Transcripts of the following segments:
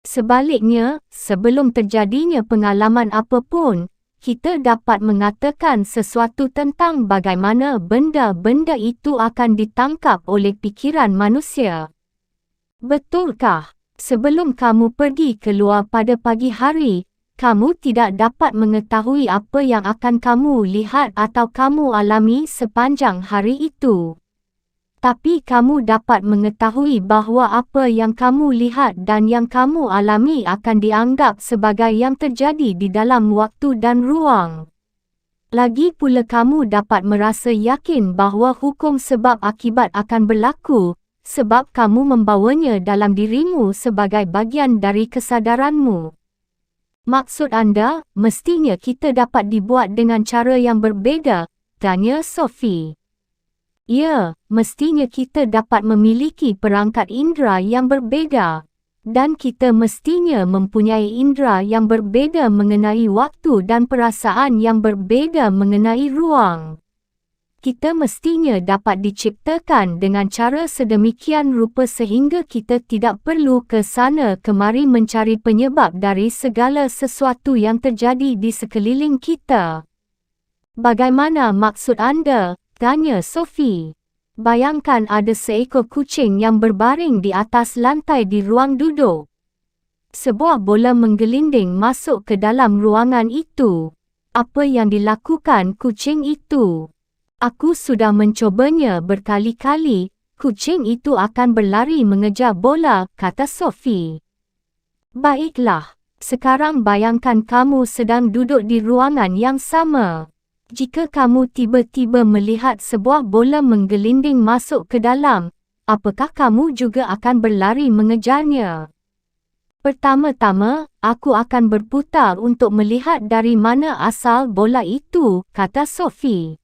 Sebaliknya, sebelum terjadinya pengalaman apapun, kita dapat mengatakan sesuatu tentang bagaimana benda-benda itu akan ditangkap oleh pikiran manusia. Betulkah? Sebelum kamu pergi keluar pada pagi hari, kamu tidak dapat mengetahui apa yang akan kamu lihat atau kamu alami sepanjang hari itu. Tapi kamu dapat mengetahui bahawa apa yang kamu lihat dan yang kamu alami akan dianggap sebagai yang terjadi di dalam waktu dan ruang. Lagi pula kamu dapat merasa yakin bahawa hukum sebab akibat akan berlaku, sebab kamu membawanya dalam dirimu sebagai bagian dari kesadaranmu. Maksud anda, mestinya kita dapat dibuat dengan cara yang berbeza, tanya Sophie. Ya, mestinya kita dapat memiliki perangkat indera yang berbeza. Dan kita mestinya mempunyai indera yang berbeza mengenai waktu dan perasaan yang berbeza mengenai ruang. Kita mestinya dapat diciptakan dengan cara sedemikian rupa sehingga kita tidak perlu ke sana kemari mencari penyebab dari segala sesuatu yang terjadi di sekeliling kita. Bagaimana maksud anda? Tanya Sophie. Bayangkan ada seekor kucing yang berbaring di atas lantai di ruang duduk. Sebuah bola menggelinding masuk ke dalam ruangan itu. Apa yang dilakukan kucing itu? Aku sudah mencobanya berkali-kali. Kucing itu akan berlari mengejar bola, kata Sophie. Baiklah, sekarang bayangkan kamu sedang duduk di ruangan yang sama. Jika kamu tiba-tiba melihat sebuah bola menggelinding masuk ke dalam, apakah kamu juga akan berlari mengejarnya? Pertama-tama, aku akan berputar untuk melihat dari mana asal bola itu, kata Sophie.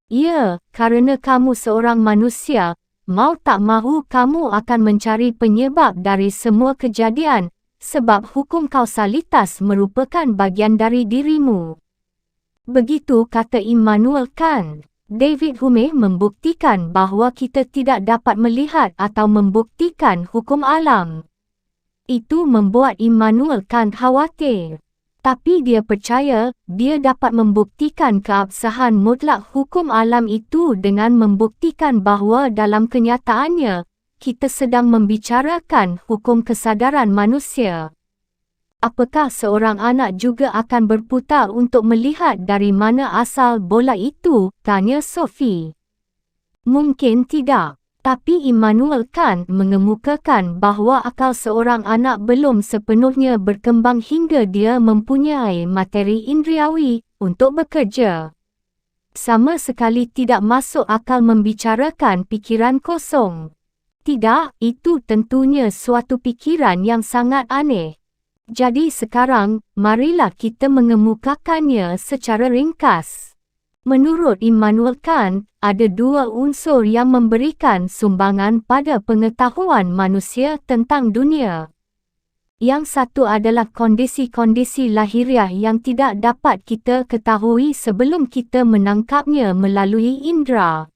Ya, kerana kamu seorang manusia, mau tak mahu kamu akan mencari penyebab dari semua kejadian, sebab hukum kausalitas merupakan bagian dari dirimu. Begitu kata Immanuel Kant. David Hume membuktikan bahawa kita tidak dapat melihat atau membuktikan hukum alam. Itu membuat Immanuel Kant khawatir. Tapi dia percaya, dia dapat membuktikan keabsahan mutlak hukum alam itu dengan membuktikan bahawa dalam kenyataannya, kita sedang membicarakan hukum kesadaran manusia. Apakah seorang anak juga akan berputar untuk melihat dari mana asal bola itu? Tanya Sophie. Mungkin tidak. Tapi Immanuel Kant mengemukakan bahawa akal seorang anak belum sepenuhnya berkembang hingga dia mempunyai materi indriawi untuk bekerja. Sama sekali tidak masuk akal membicarakan pikiran kosong. Tidak, itu tentunya suatu pikiran yang sangat aneh. Jadi sekarang, marilah kita mengemukakannya secara ringkas. Menurut Immanuel Kant, ada dua unsur yang memberikan sumbangan pada pengetahuan manusia tentang dunia. Yang satu adalah kondisi-kondisi lahiriah yang tidak dapat kita ketahui sebelum kita menangkapnya melalui indera.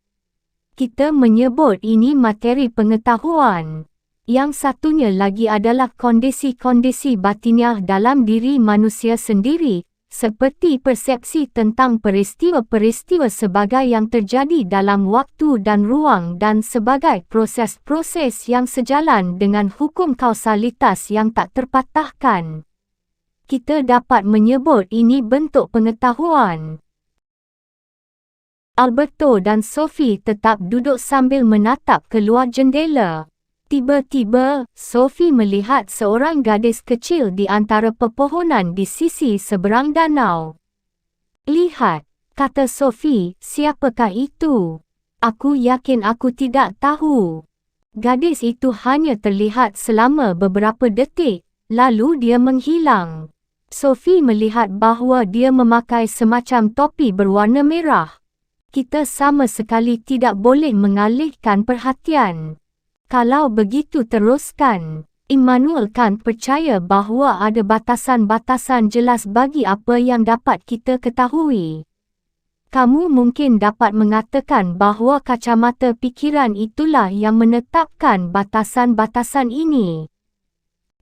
Kita menyebut ini materi pengetahuan. Yang satunya lagi adalah kondisi-kondisi batiniah dalam diri manusia sendiri, seperti persepsi tentang peristiwa-peristiwa sebagai yang terjadi dalam waktu dan ruang dan sebagai proses-proses yang sejalan dengan hukum kausalitas yang tak terpatahkan. Kita dapat menyebut ini bentuk pengetahuan. Alberto dan Sophie tetap duduk sambil menatap keluar jendela. Tiba-tiba, Sophie melihat seorang gadis kecil di antara pepohonan di sisi seberang danau. Lihat, kata Sophie, siapakah itu? Aku yakin aku tidak tahu. Gadis itu hanya terlihat selama beberapa detik, lalu dia menghilang. Sophie melihat bahawa dia memakai semacam topi berwarna merah. Kita sama sekali tidak boleh mengalihkan perhatian. Kalau begitu teruskan. Immanuel Kant percaya bahawa ada batasan-batasan jelas bagi apa yang dapat kita ketahui. Kamu mungkin dapat mengatakan bahawa kacamata pikiran itulah yang menetapkan batasan-batasan ini.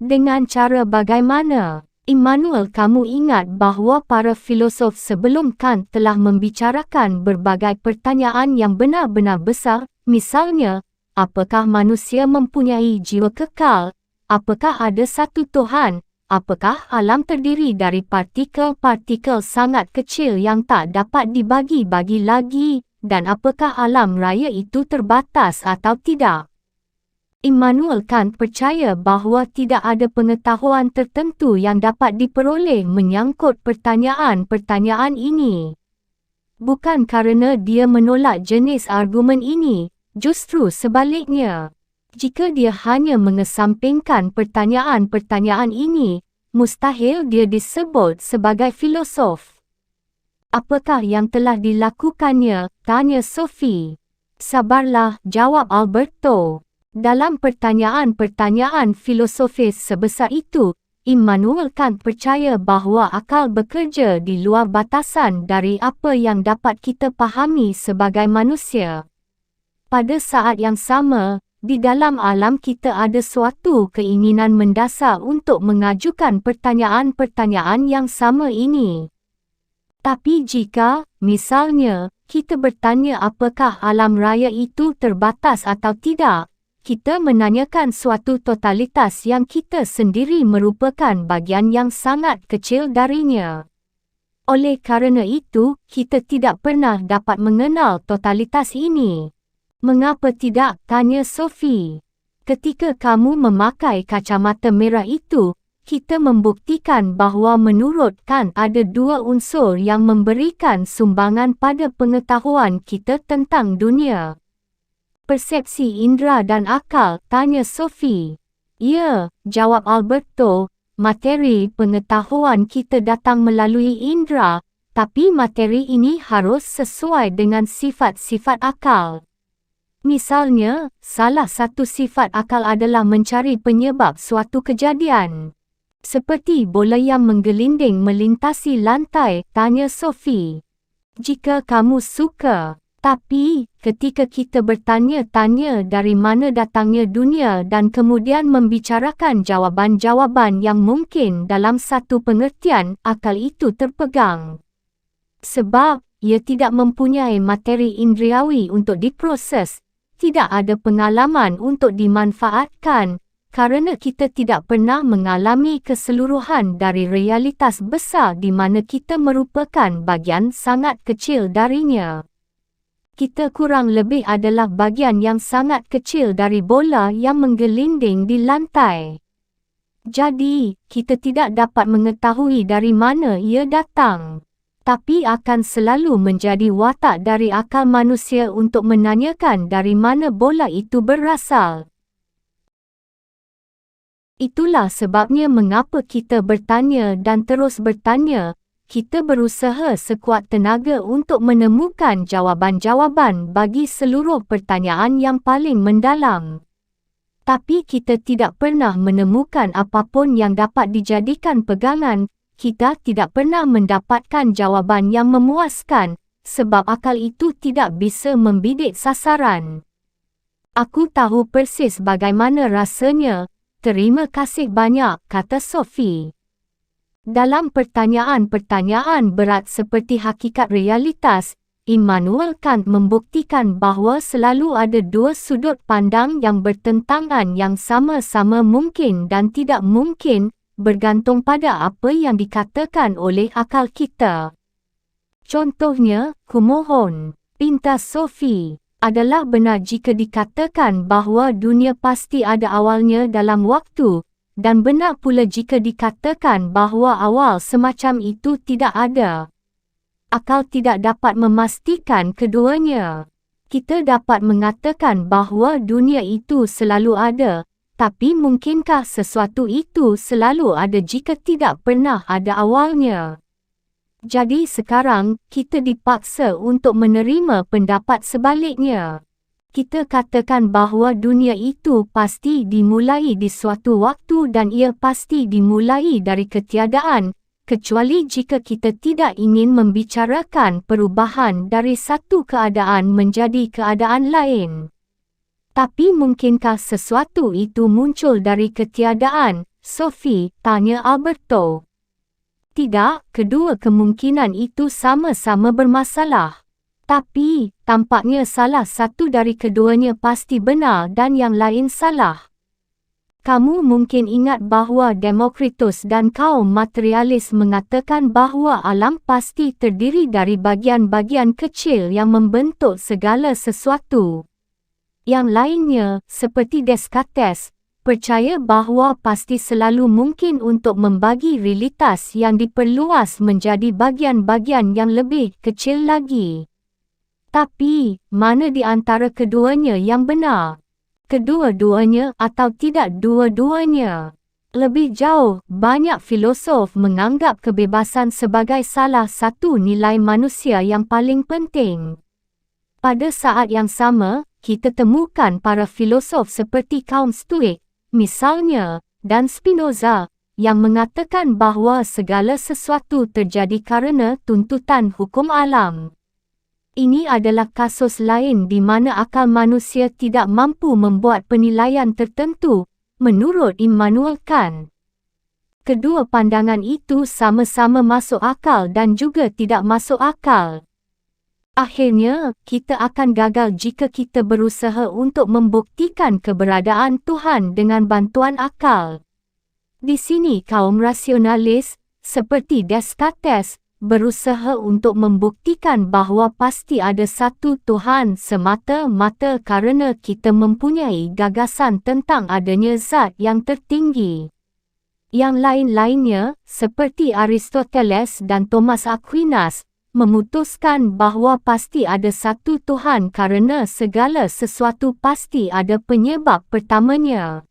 Dengan cara bagaimana? Immanuel, kamu ingat bahawa para filosof sebelum Kant telah membicarakan berbagai pertanyaan yang benar-benar besar, misalnya, apakah manusia mempunyai jiwa kekal? Apakah ada satu Tuhan? Apakah alam terdiri dari partikel-partikel sangat kecil yang tak dapat dibagi-bagi lagi? Dan apakah alam raya itu terbatas atau tidak? Immanuel Kant percaya bahawa tidak ada pengetahuan tertentu yang dapat diperoleh menyangkut pertanyaan-pertanyaan ini. Bukan kerana dia menolak jenis argumen ini, justru sebaliknya. Jika dia hanya mengesampingkan pertanyaan-pertanyaan ini, mustahil dia disebut sebagai filosof. Apakah yang telah dilakukannya? Tanya Sophie. Sabarlah, jawab Alberto. Dalam pertanyaan-pertanyaan filosofis sebesar itu, Immanuel Kant percaya bahawa akal bekerja di luar batasan dari apa yang dapat kita pahami sebagai manusia. Pada saat yang sama, di dalam alam kita ada suatu keinginan mendasar untuk mengajukan pertanyaan-pertanyaan yang sama ini. Tapi jika, misalnya, kita bertanya apakah alam raya itu terbatas atau tidak, kita menanyakan suatu totalitas yang kita sendiri merupakan bagian yang sangat kecil darinya. Oleh kerana itu, kita tidak pernah dapat mengenal totalitas ini. Mengapa tidak? Tanya Sophie. Ketika kamu memakai kacamata merah itu, kita membuktikan bahawa menurut Kant ada dua unsur yang memberikan sumbangan pada pengetahuan kita tentang dunia. Persepsi indera dan akal, tanya Sophie. Ya, jawab Alberto, materi pengetahuan kita datang melalui indera, tapi materi ini harus sesuai dengan sifat-sifat akal. Misalnya, salah satu sifat akal adalah mencari penyebab suatu kejadian. Seperti bola yang menggelinding melintasi lantai, tanya Sophie. Jika kamu suka. Tapi, ketika kita bertanya-tanya dari mana datangnya dunia dan kemudian membicarakan jawapan-jawapan yang mungkin dalam satu pengertian, akal itu terpegang. Sebab, ia tidak mempunyai materi indriawi untuk diproses, tidak ada pengalaman untuk dimanfaatkan, kerana kita tidak pernah mengalami keseluruhan dari realitas besar di mana kita merupakan bagian sangat kecil darinya. Kita kurang lebih adalah bagian yang sangat kecil dari bola yang menggelinding di lantai. Jadi, kita tidak dapat mengetahui dari mana ia datang. Tapi akan selalu menjadi watak dari akal manusia untuk menanyakan dari mana bola itu berasal. Itulah sebabnya mengapa kita bertanya dan terus bertanya. Kita berusaha sekuat tenaga untuk menemukan jawapan-jawapan bagi seluruh pertanyaan yang paling mendalam. Tapi kita tidak pernah menemukan apapun yang dapat dijadikan pegangan, kita tidak pernah mendapatkan jawapan yang memuaskan, sebab akal itu tidak bisa membidik sasaran. Aku tahu persis bagaimana rasanya. Terima kasih banyak, kata Sophie. Dalam pertanyaan-pertanyaan berat seperti hakikat realitas, Immanuel Kant membuktikan bahawa selalu ada dua sudut pandang yang bertentangan yang sama-sama mungkin dan tidak mungkin, bergantung pada apa yang dikatakan oleh akal kita. Contohnya, kumohon, pinta Sophie, adalah benar jika dikatakan bahawa dunia pasti ada awalnya dalam waktu, dan benar pula jika dikatakan bahawa awal semacam itu tidak ada. Akal tidak dapat memastikan keduanya. Kita dapat mengatakan bahawa dunia itu selalu ada, tapi mungkinkah sesuatu itu selalu ada jika tidak pernah ada awalnya? Jadi sekarang, kita dipaksa untuk menerima pendapat sebaliknya. Kita katakan bahawa dunia itu pasti dimulai di suatu waktu dan ia pasti dimulai dari ketiadaan, kecuali jika kita tidak ingin membicarakan perubahan dari satu keadaan menjadi keadaan lain. Tapi mungkinkah sesuatu itu muncul dari ketiadaan, Sophie? Tanya Alberto. Tidak, kedua kemungkinan itu sama-sama bermasalah. Tapi, tampaknya salah satu dari keduanya pasti benar dan yang lain salah. Kamu mungkin ingat bahawa Demokritus dan kaum materialis mengatakan bahawa alam pasti terdiri dari bagian-bagian kecil yang membentuk segala sesuatu. Yang lainnya, seperti Descartes, percaya bahawa pasti selalu mungkin untuk membagi realitas yang diperluas menjadi bagian-bagian yang lebih kecil lagi. Tapi, mana di antara keduanya yang benar? Kedua-duanya atau tidak dua-duanya? Lebih jauh, banyak filosof menganggap kebebasan sebagai salah satu nilai manusia yang paling penting. Pada saat yang sama, kita temukan para filosof seperti kaum Stoik, misalnya, dan Spinoza, yang mengatakan bahawa segala sesuatu terjadi kerana tuntutan hukum alam. Ini adalah kasus lain di mana akal manusia tidak mampu membuat penilaian tertentu, menurut Immanuel Kant. Kedua pandangan itu sama-sama masuk akal dan juga tidak masuk akal. Akhirnya, kita akan gagal jika kita berusaha untuk membuktikan keberadaan Tuhan dengan bantuan akal. Di sini kaum rasionalis, seperti Descartes, berusaha untuk membuktikan bahawa pasti ada satu Tuhan semata-mata kerana kita mempunyai gagasan tentang adanya zat yang tertinggi. Yang lain-lainnya, seperti Aristoteles dan Thomas Aquinas, memutuskan bahawa pasti ada satu Tuhan kerana segala sesuatu pasti ada penyebab pertamanya.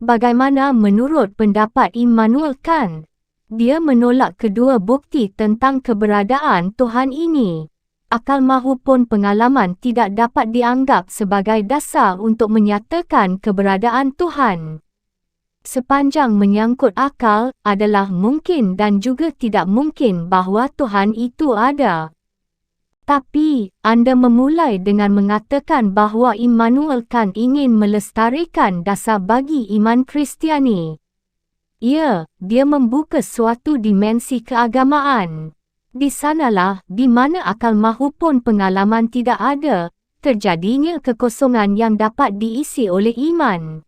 Bagaimana menurut pendapat Immanuel Kant? Dia menolak kedua bukti tentang keberadaan Tuhan ini. Akal mahupun pengalaman tidak dapat dianggap sebagai dasar untuk menyatakan keberadaan Tuhan. Sepanjang menyangkut akal, adalah mungkin dan juga tidak mungkin bahawa Tuhan itu ada. Tapi, Anda memulai dengan mengatakan bahawa Immanuel Kant ingin melestarikan dasar bagi iman Kristiani. Ya, dia membuka suatu dimensi keagamaan. Di sanalah, di mana akal mahupun pengalaman tidak ada, terjadinya kekosongan yang dapat diisi oleh iman.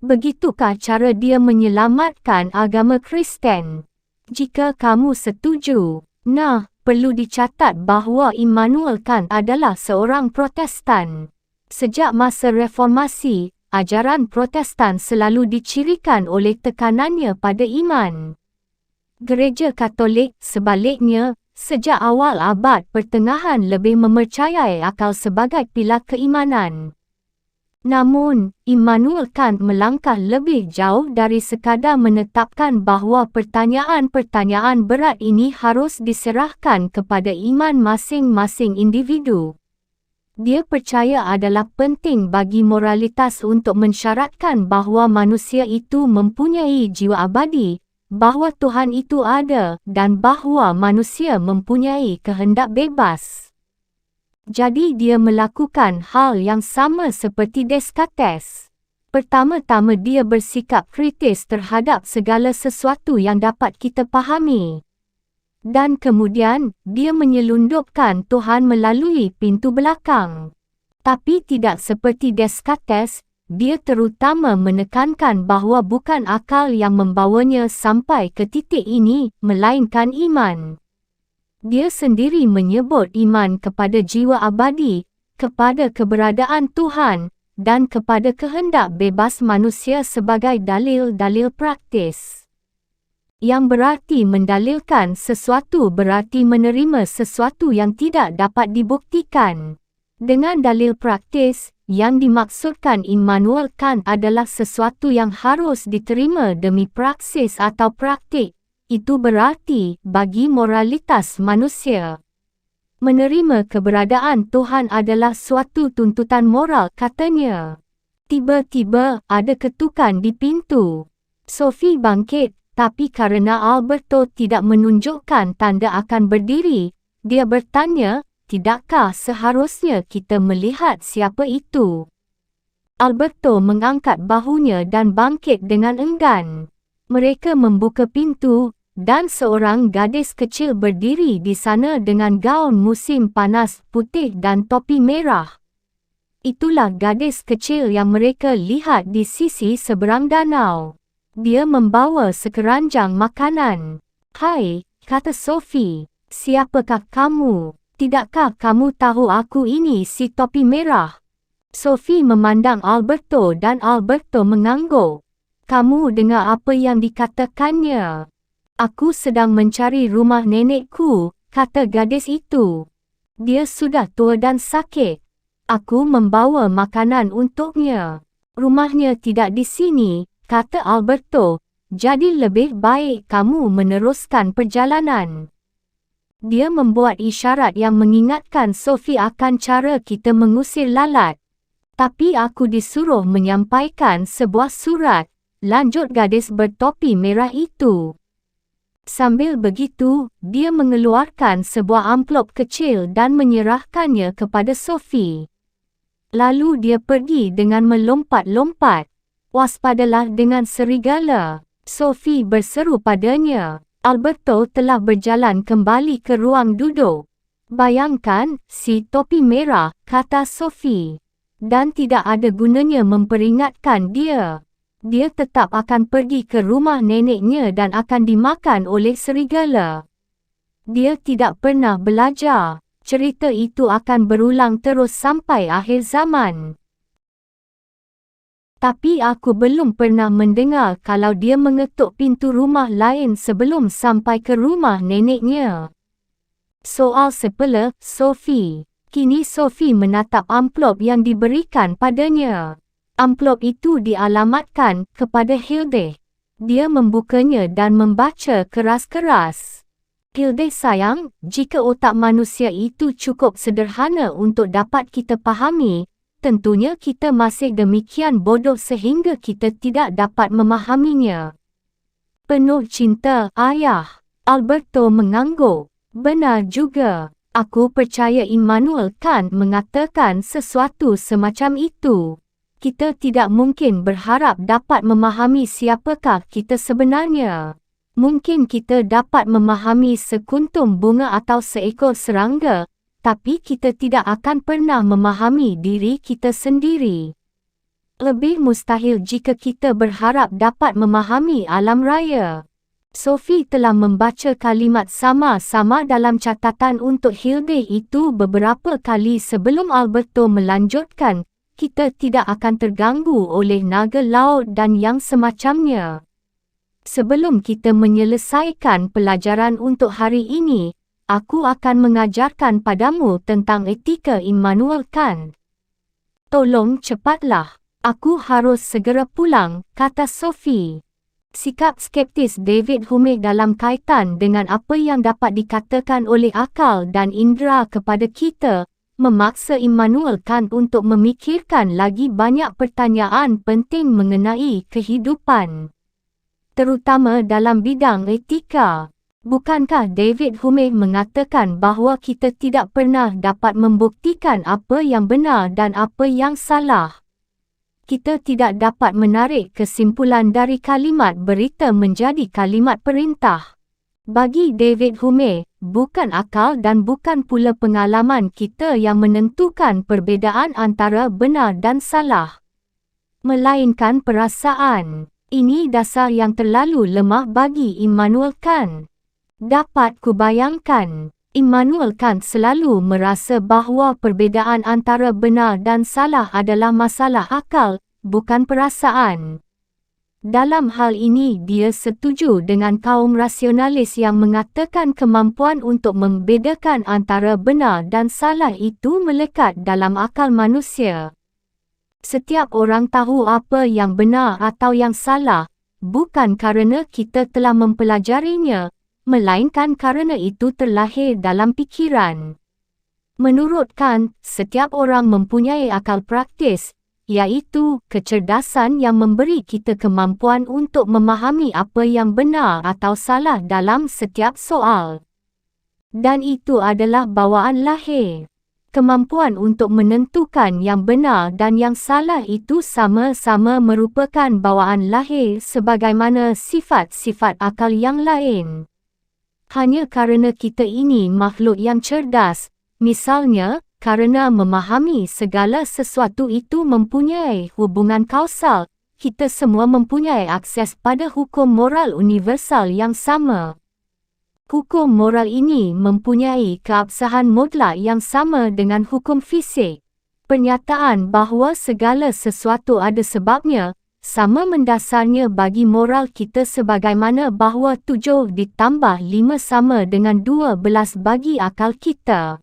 Begitukah cara dia menyelamatkan agama Kristen? Jika kamu setuju, perlu dicatat bahawa Immanuel Kant adalah seorang Protestan. Sejak masa Reformasi, ajaran Protestan selalu dicirikan oleh tekanannya pada iman. Gereja Katolik, sebaliknya, sejak awal abad pertengahan lebih mempercayai akal sebagai pilar keimanan. Namun, Immanuel Kant melangkah lebih jauh dari sekadar menetapkan bahawa pertanyaan-pertanyaan berat ini harus diserahkan kepada iman masing-masing individu. Dia percaya adalah penting bagi moralitas untuk mensyaratkan bahawa manusia itu mempunyai jiwa abadi, bahawa Tuhan itu ada, dan bahawa manusia mempunyai kehendak bebas. Jadi dia melakukan hal yang sama seperti Descartes. Pertama-tama dia bersikap kritis terhadap segala sesuatu yang dapat kita fahami. Dan kemudian, dia menyelundupkan Tuhan melalui pintu belakang. Tapi tidak seperti Descartes, dia terutama menekankan bahawa bukan akal yang membawanya sampai ke titik ini, melainkan iman. Dia sendiri menyebut iman kepada jiwa abadi, kepada keberadaan Tuhan, dan kepada kehendak bebas manusia sebagai dalil-dalil praktis. Yang berarti mendalilkan sesuatu berarti menerima sesuatu yang tidak dapat dibuktikan. Dengan dalil praktis, yang dimaksudkan Immanuel Kant adalah sesuatu yang harus diterima demi praksis atau praktik. Itu berarti, bagi moralitas manusia, menerima keberadaan Tuhan adalah suatu tuntutan moral, katanya. Tiba-tiba, ada ketukan di pintu. Sophie bangkit, tapi karena Alberto tidak menunjukkan tanda akan berdiri, dia bertanya, tidakkah seharusnya kita melihat siapa itu? Alberto mengangkat bahunya dan bangkit dengan enggan. Mereka membuka pintu, dan seorang gadis kecil berdiri di sana dengan gaun musim panas putih dan topi merah. Itulah gadis kecil yang mereka lihat di sisi seberang danau. Dia membawa sekeranjang makanan. "Hai," kata Sophie. "Siapakah kamu? Tidakkah kamu tahu aku ini si topi merah?" Sophie memandang Alberto dan Alberto mengangguk. "Kamu dengar apa yang dikatakannya?" "Aku sedang mencari rumah nenekku," kata gadis itu. "Dia sudah tua dan sakit. Aku membawa makanan untuknya." "Rumahnya tidak di sini," kata Alberto. "Jadi lebih baik kamu meneruskan perjalanan." Dia membuat isyarat yang mengingatkan Sophie akan cara kita mengusir lalat. "Tapi aku disuruh menyampaikan sebuah surat," lanjut gadis bertopi merah itu. Sambil begitu, dia mengeluarkan sebuah amplop kecil dan menyerahkannya kepada Sophie. Lalu dia pergi dengan melompat-lompat. "Waspadalah dengan serigala," Sophie berseru padanya. Alberto telah berjalan kembali ke ruang duduk. "Bayangkan, si topi merah," kata Sophie. "Dan tidak ada gunanya memperingatkan dia. Dia tetap akan pergi ke rumah neneknya dan akan dimakan oleh serigala. Dia tidak pernah belajar. Cerita itu akan berulang terus sampai akhir zaman. Tapi aku belum pernah mendengar kalau dia mengetuk pintu rumah lain sebelum sampai ke rumah neneknya." "Soal sepele, Sophie." Kini Sophie menatap amplop yang diberikan padanya. Amplop itu dialamatkan kepada Hilde. Dia membukanya dan membaca keras-keras. "Hilde sayang, jika otak manusia itu cukup sederhana untuk dapat kita pahami, tentunya kita masih demikian bodoh sehingga kita tidak dapat memahaminya. Penuh cinta, Ayah." Alberto mengangguk. "Benar juga. Aku percaya Immanuel Kant mengatakan sesuatu semacam itu. Kita tidak mungkin berharap dapat memahami siapakah kita sebenarnya. Mungkin kita dapat memahami sekuntum bunga atau seekor serangga, tapi kita tidak akan pernah memahami diri kita sendiri. Lebih mustahil jika kita berharap dapat memahami alam raya." Sophie telah membaca kalimat sama-sama dalam catatan untuk Hilde itu beberapa kali sebelum Alberto melanjutkan, "Kita tidak akan terganggu oleh naga laut dan yang semacamnya. Sebelum kita menyelesaikan pelajaran untuk hari ini, aku akan mengajarkan padamu tentang etika Immanuel Kant." "Tolong cepatlah. Aku harus segera pulang," kata Sophie. Sikap skeptis David Hume dalam kaitan dengan apa yang dapat dikatakan oleh akal dan indera kepada kita, memaksa Immanuel Kant untuk memikirkan lagi banyak pertanyaan penting mengenai kehidupan, terutama dalam bidang etika. Bukankah David Hume mengatakan bahawa kita tidak pernah dapat membuktikan apa yang benar dan apa yang salah? Kita tidak dapat menarik kesimpulan dari kalimat berita menjadi kalimat perintah. Bagi David Hume, bukan akal dan bukan pula pengalaman kita yang menentukan perbezaan antara benar dan salah, melainkan perasaan. Ini dasar yang terlalu lemah bagi Immanuel Kant. Dapat kubayangkan, Immanuel Kant selalu merasa bahawa perbezaan antara benar dan salah adalah masalah akal, bukan perasaan. Dalam hal ini dia setuju dengan kaum rasionalis yang mengatakan kemampuan untuk membedakan antara benar dan salah itu melekat dalam akal manusia. Setiap orang tahu apa yang benar atau yang salah, bukan kerana kita telah mempelajarinya, melainkan kerana itu terlahir dalam pikiran. Menurut Kant, setiap orang mempunyai akal praktis, iaitu kecerdasan yang memberi kita kemampuan untuk memahami apa yang benar atau salah dalam setiap soal. Dan itu adalah bawaan lahir. Kemampuan untuk menentukan yang benar dan yang salah itu sama-sama merupakan bawaan lahir sebagaimana sifat-sifat akal yang lain. Hanya kerana kita ini makhluk yang cerdas, misalnya, kerana memahami segala sesuatu itu mempunyai hubungan kausal, kita semua mempunyai akses pada hukum moral universal yang sama. Hukum moral ini mempunyai keabsahan mutlak yang sama dengan hukum fisik. Pernyataan bahawa segala sesuatu ada sebabnya, sama mendasarnya bagi moral kita sebagaimana bahawa 7 ditambah 5 sama dengan 12 bagi akal kita.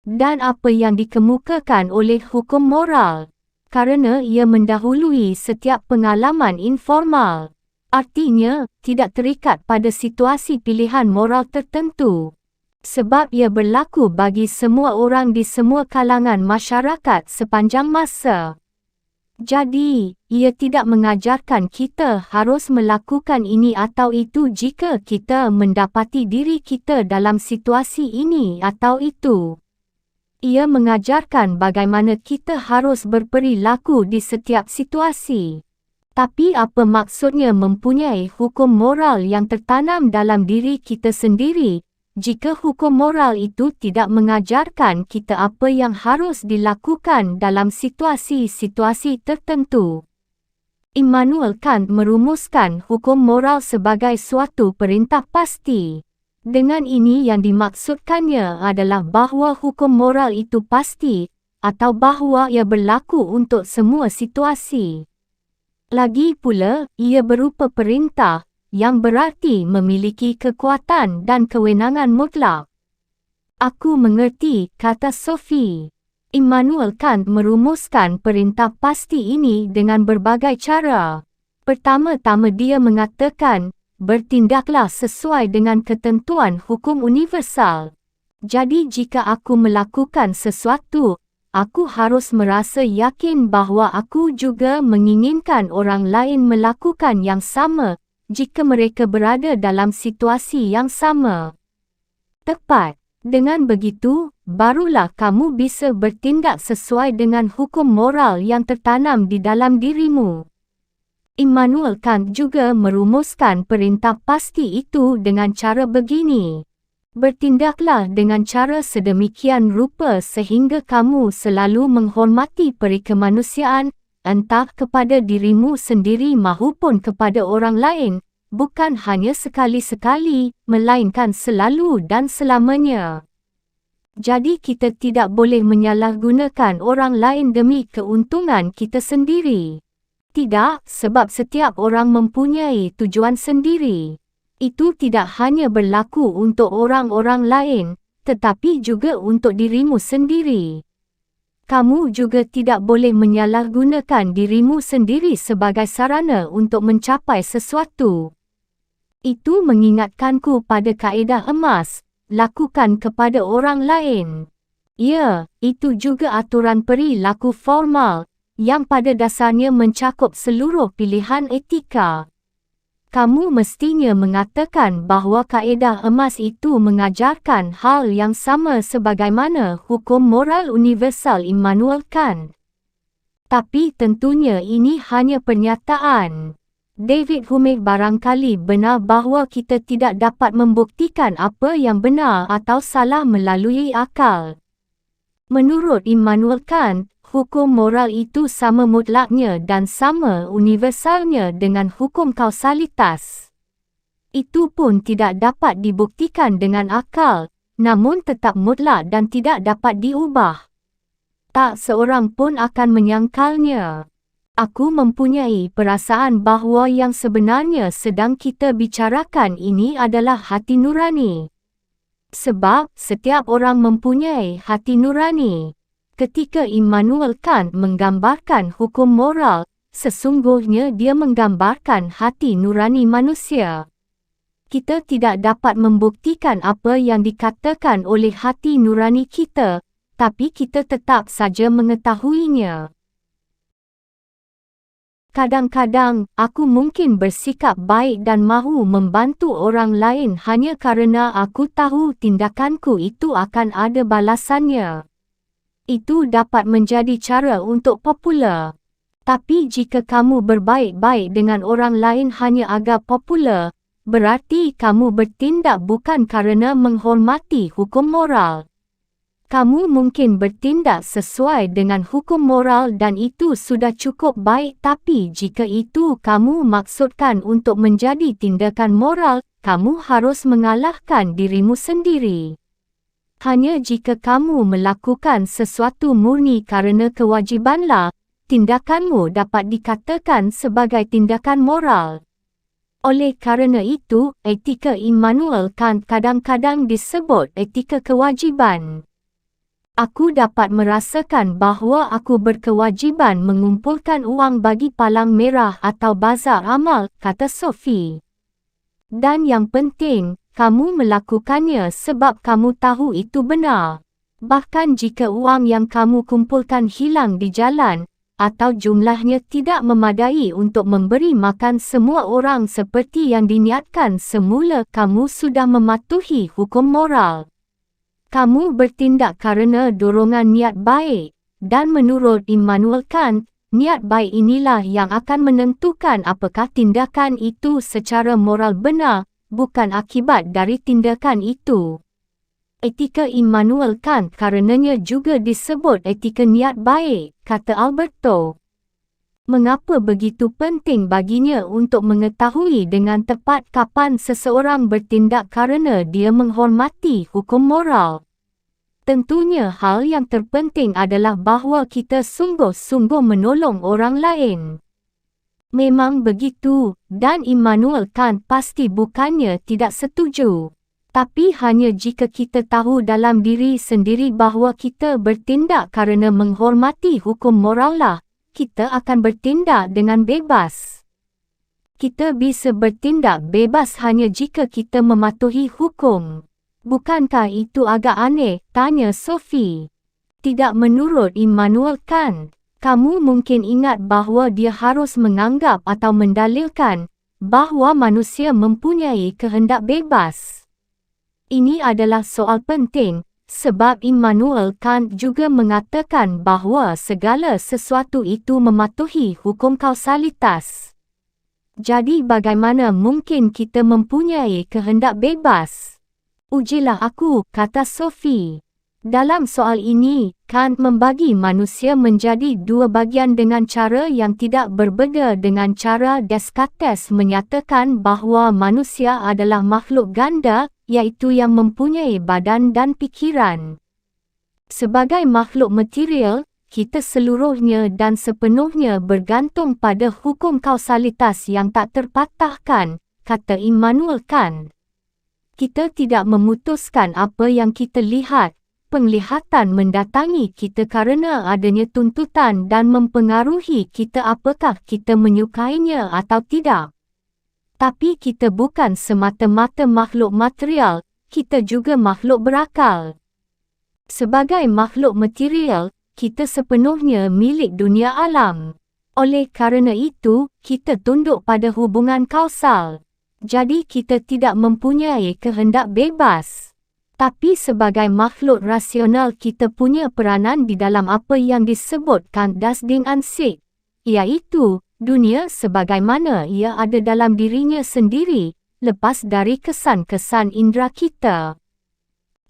Dan apa yang dikemukakan oleh hukum moral? Kerana ia mendahului setiap pengalaman informal. Artinya, tidak terikat pada situasi pilihan moral tertentu. Sebab ia berlaku bagi semua orang di semua kalangan masyarakat sepanjang masa. Jadi, ia tidak mengajarkan kita harus melakukan ini atau itu jika kita mendapati diri kita dalam situasi ini atau itu. Ia mengajarkan bagaimana kita harus berperilaku di setiap situasi. Tapi apa maksudnya mempunyai hukum moral yang tertanam dalam diri kita sendiri, jika hukum moral itu tidak mengajarkan kita apa yang harus dilakukan dalam situasi-situasi tertentu? Immanuel Kant merumuskan hukum moral sebagai suatu perintah pasti. Dengan ini yang dimaksudkannya adalah bahawa hukum moral itu pasti, atau bahawa ia berlaku untuk semua situasi. Lagi pula, ia berupa perintah, yang berarti memiliki kekuatan dan kewenangan mutlak. Aku mengerti, kata Sophie. Immanuel Kant merumuskan perintah pasti ini dengan berbagai cara. Pertama-tama dia mengatakan, bertindaklah sesuai dengan ketentuan hukum universal. Jadi jika aku melakukan sesuatu, aku harus merasa yakin bahawa aku juga menginginkan orang lain melakukan yang sama, jika mereka berada dalam situasi yang sama. Tepat. Dengan begitu, barulah kamu bisa bertindak sesuai dengan hukum moral yang tertanam di dalam dirimu. Immanuel Kant juga merumuskan perintah pasti itu dengan cara begini. Bertindaklah dengan cara sedemikian rupa sehingga kamu selalu menghormati peri kemanusiaan, entah kepada dirimu sendiri maupun kepada orang lain, bukan hanya sekali-sekali, melainkan selalu dan selamanya. Jadi kita tidak boleh menyalahgunakan orang lain demi keuntungan kita sendiri. Tidak, sebab setiap orang mempunyai tujuan sendiri. Itu tidak hanya berlaku untuk orang-orang lain, tetapi juga untuk dirimu sendiri. Kamu juga tidak boleh menyalahgunakan dirimu sendiri sebagai sarana untuk mencapai sesuatu. Itu mengingatkanku pada kaedah emas, lakukan kepada orang lain. Ya, itu juga aturan perilaku formal, yang pada dasarnya mencakup seluruh pilihan etika. Kamu mestinya mengatakan bahawa kaedah emas itu mengajarkan hal yang sama sebagaimana hukum moral universal Immanuel Kant. Tapi tentunya ini hanya pernyataan. David Hume barangkali benar bahawa kita tidak dapat membuktikan apa yang benar atau salah melalui akal. Menurut Immanuel Kant, hukum moral itu sama mutlaknya dan sama universalnya dengan hukum kausalitas. Itu pun tidak dapat dibuktikan dengan akal, namun tetap mutlak dan tidak dapat diubah. Tak seorang pun akan menyangkalnya. Aku mempunyai perasaan bahawa yang sebenarnya sedang kita bicarakan ini adalah hati nurani. Sebab setiap orang mempunyai hati nurani. Ketika Immanuel Kant menggambarkan hukum moral, sesungguhnya dia menggambarkan hati nurani manusia. Kita tidak dapat membuktikan apa yang dikatakan oleh hati nurani kita, tapi kita tetap saja mengetahuinya. Kadang-kadang, aku mungkin bersikap baik dan mahu membantu orang lain hanya kerana aku tahu tindakanku itu akan ada balasannya. Itu dapat menjadi cara untuk popular. Tapi jika kamu berbaik-baik dengan orang lain hanya agar popular, berarti kamu bertindak bukan kerana menghormati hukum moral. Kamu mungkin bertindak sesuai dengan hukum moral dan itu sudah cukup baik, tapi jika itu kamu maksudkan untuk menjadi tindakan moral, kamu harus mengalahkan dirimu sendiri. Hanya jika kamu melakukan sesuatu murni kerana kewajibanlah, tindakanmu dapat dikatakan sebagai tindakan moral. Oleh kerana itu, etika Immanuel Kant kadang-kadang disebut etika kewajiban. Aku dapat merasakan bahawa aku berkewajiban mengumpulkan uang bagi palang merah atau bazar amal, kata Sophie. Dan yang penting, kamu melakukannya sebab kamu tahu itu benar. Bahkan jika uang yang kamu kumpulkan hilang di jalan, atau jumlahnya tidak memadai untuk memberi makan semua orang seperti yang diniatkan semula, kamu sudah mematuhi hukum moral. Kamu bertindak kerana dorongan niat baik, dan menurut Immanuel Kant, niat baik inilah yang akan menentukan apakah tindakan itu secara moral benar, bukan akibat dari tindakan itu. Etika Immanuel Kant karenanya juga disebut etika niat baik, kata Alberto. Mengapa begitu penting baginya untuk mengetahui dengan tepat kapan seseorang bertindak kerana dia menghormati hukum moral? Tentunya hal yang terpenting adalah bahawa kita sungguh-sungguh menolong orang lain. Memang begitu, dan Immanuel Kant pasti bukannya tidak setuju. Tapi hanya jika kita tahu dalam diri sendiri bahawa kita bertindak kerana menghormati hukum moral lah, kita akan bertindak dengan bebas. Kita bisa bertindak bebas hanya jika kita mematuhi hukum. Bukankah itu agak aneh? Tanya Sophie. Tidak menurut Immanuel Kant. Kamu mungkin ingat bahawa dia harus menganggap atau mendalilkan bahawa manusia mempunyai kehendak bebas. Ini adalah soal penting, sebab Immanuel Kant juga mengatakan bahawa segala sesuatu itu mematuhi hukum kausalitas. Jadi bagaimana mungkin kita mempunyai kehendak bebas? Ujilah aku, kata Sophie. Dalam soal ini, Kant membagi manusia menjadi dua bagian dengan cara yang tidak berbeza dengan cara Descartes menyatakan bahawa manusia adalah makhluk ganda, iaitu yang mempunyai badan dan pikiran. Sebagai makhluk material, kita seluruhnya dan sepenuhnya bergantung pada hukum kausalitas yang tak terpatahkan, kata Immanuel Kant. Kita tidak memutuskan apa yang kita lihat. Penglihatan mendatangi kita kerana adanya tuntutan dan mempengaruhi kita apakah kita menyukainya atau tidak. Tapi kita bukan semata-mata makhluk material, kita juga makhluk berakal. Sebagai makhluk material, kita sepenuhnya milik dunia alam. Oleh kerana itu, kita tunduk pada hubungan kausal. Jadi kita tidak mempunyai kehendak bebas. Tapi sebagai makhluk rasional kita punya peranan di dalam apa yang disebutkan das Ding an sich, iaitu dunia sebagaimana ia ada dalam dirinya sendiri, lepas dari kesan-kesan indera kita.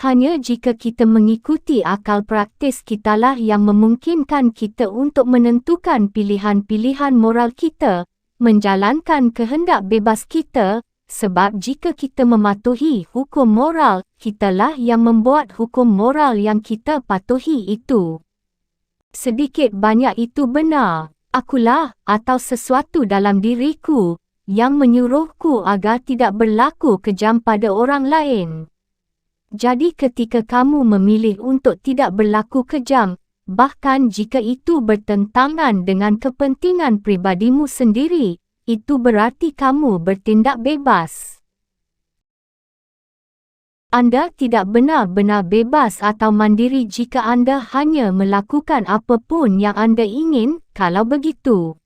Hanya jika kita mengikuti akal praktis kitalah yang memungkinkan kita untuk menentukan pilihan-pilihan moral kita, menjalankan kehendak bebas kita, sebab jika kita mematuhi hukum moral, kitalah yang membuat hukum moral yang kita patuhi itu. Sedikit banyak itu benar. Akulah, atau sesuatu dalam diriku, yang menyuruhku agar tidak berlaku kejam pada orang lain. Jadi ketika kamu memilih untuk tidak berlaku kejam, bahkan jika itu bertentangan dengan kepentingan pribadimu sendiri, itu berarti kamu bertindak bebas. Anda tidak benar-benar bebas atau mandiri jika Anda hanya melakukan apapun yang Anda ingin. Kalau begitu,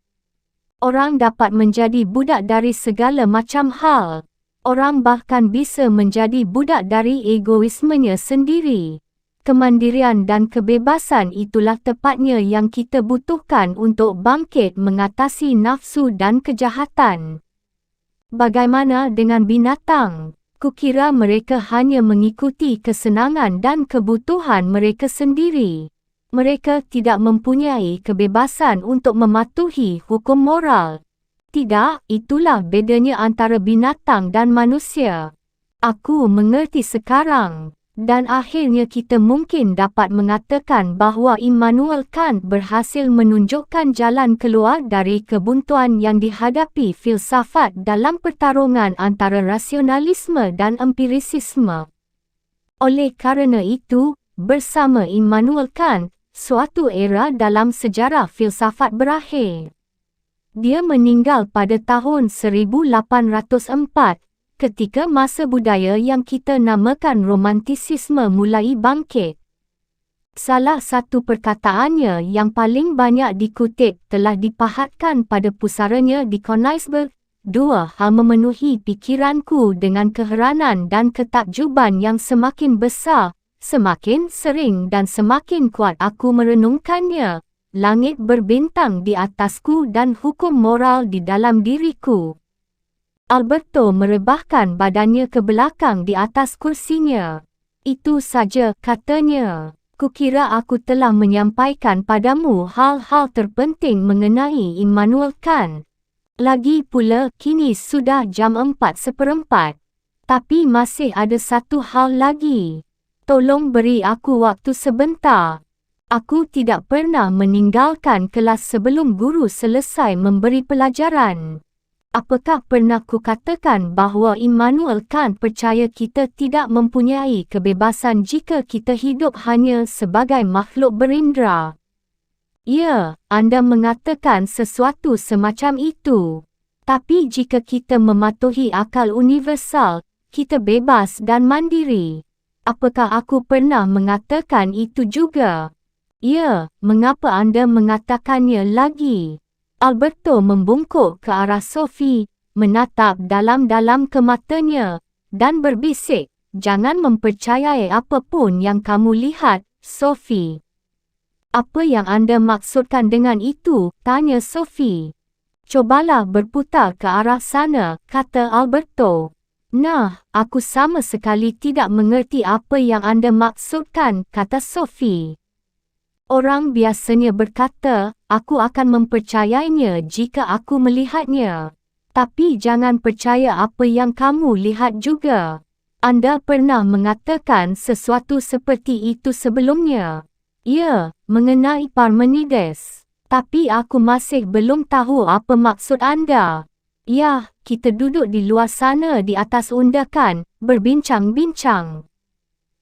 Orang dapat menjadi budak dari segala macam hal. Orang bahkan bisa menjadi budak dari egoismenya sendiri. Kemandirian dan kebebasan itulah tepatnya yang kita butuhkan untuk bangkit mengatasi nafsu dan kejahatan. Bagaimana dengan binatang? Kukira mereka hanya mengikuti kesenangan dan kebutuhan mereka sendiri. Mereka tidak mempunyai kebebasan untuk mematuhi hukum moral. Tidak, itulah bedanya antara binatang dan manusia. Aku mengerti sekarang. Dan akhirnya kita mungkin dapat mengatakan bahawa Immanuel Kant berhasil menunjukkan jalan keluar dari kebuntuan yang dihadapi filsafat dalam pertarungan antara rasionalisme dan empirisisme. Oleh kerana itu, bersama Immanuel Kant, suatu era dalam sejarah filsafat berakhir. Dia meninggal pada tahun 1804. Ketika masa budaya yang kita namakan romantisisme mulai bangkit. Salah satu perkataannya yang paling banyak dikutip telah dipahatkan pada pusaranya di Königsberg. Dua hal memenuhi pikiranku dengan keheranan dan ketakjuban yang semakin besar, semakin sering dan semakin kuat aku merenungkannya. Langit berbintang di atasku dan hukum moral di dalam diriku. Alberto merebahkan badannya ke belakang di atas kursinya. Itu saja, katanya. Kukira aku telah menyampaikan padamu hal-hal terpenting mengenai Immanuel Kant. Lagi pula, kini sudah jam 4:04. Tapi masih ada satu hal lagi. Tolong beri aku waktu sebentar. Aku tidak pernah meninggalkan kelas sebelum guru selesai memberi pelajaran. Apakah pernah kukatakan bahawa Immanuel Kant percaya kita tidak mempunyai kebebasan jika kita hidup hanya sebagai makhluk berindera? Ya, anda mengatakan sesuatu semacam itu. Tapi jika kita mematuhi akal universal, kita bebas dan mandiri. Apakah aku pernah mengatakan itu juga? Ya, mengapa anda mengatakannya lagi? Alberto membungkuk ke arah Sophie, menatap dalam-dalam ke matanya, dan berbisik, "Jangan mempercayai apapun yang kamu lihat, Sophie." "Apa yang anda maksudkan dengan itu?" tanya Sophie. "Cobalah berputar ke arah sana," kata Alberto. "Nah, aku sama sekali tidak mengerti apa yang anda maksudkan," kata Sophie. "Orang biasanya berkata, aku akan mempercayainya jika aku melihatnya. Tapi jangan percaya apa yang kamu lihat juga. Anda pernah mengatakan sesuatu seperti itu sebelumnya." "Ya, mengenai Parmenides. Tapi aku masih belum tahu apa maksud anda." "Ya, kita duduk di luar sana di atas undakan, berbincang-bincang.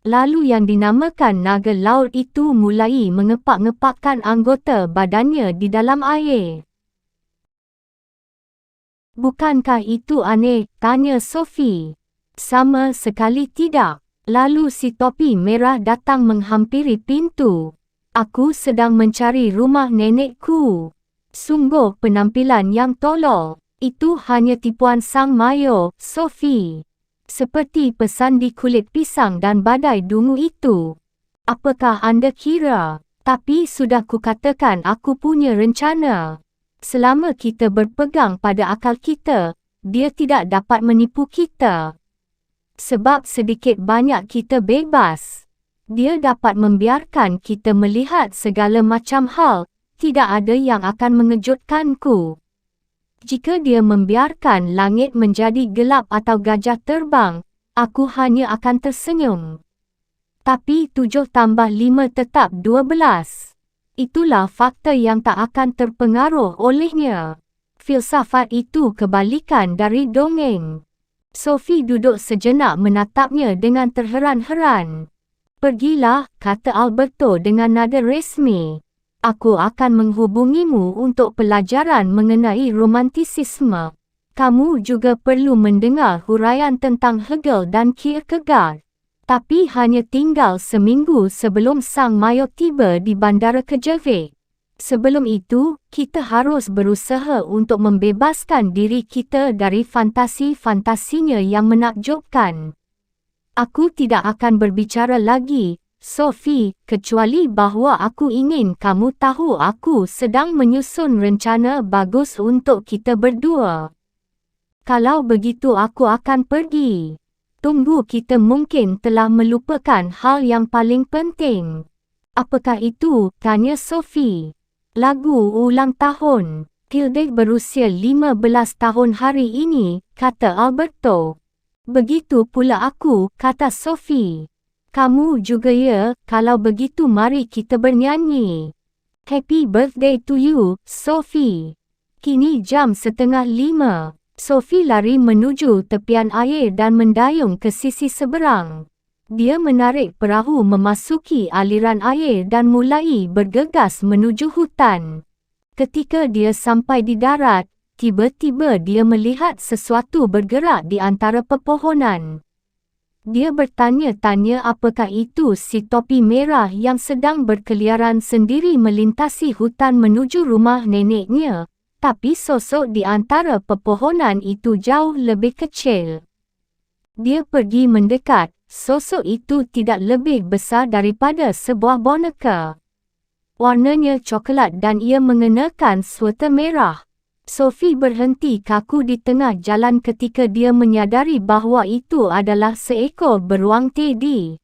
Lalu yang dinamakan naga laut itu mulai mengepak-ngepakkan anggota badannya di dalam air." "Bukankah itu aneh?" tanya Sophie. "Sama sekali tidak." Lalu si topi merah datang menghampiri pintu. "Aku sedang mencari rumah nenekku." "Sungguh penampilan yang tolol." "Itu hanya tipuan sang mayor, Sophie. Seperti pesan di kulit pisang dan badai dungu itu." "Apakah anda kira?" "Tapi sudah kukatakan aku punya rencana. Selama kita berpegang pada akal kita, dia tidak dapat menipu kita. Sebab sedikit banyak kita bebas. Dia dapat membiarkan kita melihat segala macam hal, tidak ada yang akan mengejutkanku. Jika dia membiarkan langit menjadi gelap atau gajah terbang, aku hanya akan tersenyum. Tapi 7 tambah 5 tetap 12. Itulah fakta yang tak akan terpengaruh olehnya. Filsafat itu kebalikan dari dongeng." Sophie duduk sejenak menatapnya dengan terheran-heran. "Pergilah," kata Alberto dengan nada resmi. "Aku akan menghubungimu untuk pelajaran mengenai romantisisme. Kamu juga perlu mendengar huraian tentang Hegel dan Kierkegaard. Tapi hanya tinggal seminggu sebelum sang mayor tiba di bandara Kejevik. Sebelum itu, kita harus berusaha untuk membebaskan diri kita dari fantasi-fantasinya yang menakjubkan. Aku tidak akan berbicara lagi, Sophie, kecuali bahawa aku ingin kamu tahu aku sedang menyusun rencana bagus untuk kita berdua. Kalau begitu aku akan pergi. Tunggu, kita mungkin telah melupakan hal yang paling penting. Apakah itu? Tanya Sophie. Lagu ulang tahun. Hilde berusia 15 tahun hari ini, kata Alberto. Begitu pula aku, kata Sophie. Kamu juga ya, kalau begitu mari kita bernyanyi. Happy birthday to you, Sophie. Kini jam 4:30. Sophie lari menuju tepian air dan mendayung ke sisi seberang. Dia menarik perahu memasuki aliran air dan mulai bergegas menuju hutan. Ketika dia sampai di darat, tiba-tiba dia melihat sesuatu bergerak di antara pepohonan. Dia bertanya-tanya apakah itu si topi merah yang sedang berkeliaran sendiri melintasi hutan menuju rumah neneknya, tapi sosok di antara pepohonan itu jauh lebih kecil. Dia pergi mendekat. Sosok itu tidak lebih besar daripada sebuah boneka. Warnanya coklat dan ia mengenakan sweater merah. Sophie berhenti kaku di tengah jalan ketika dia menyadari bahawa itu adalah seekor beruang teddy.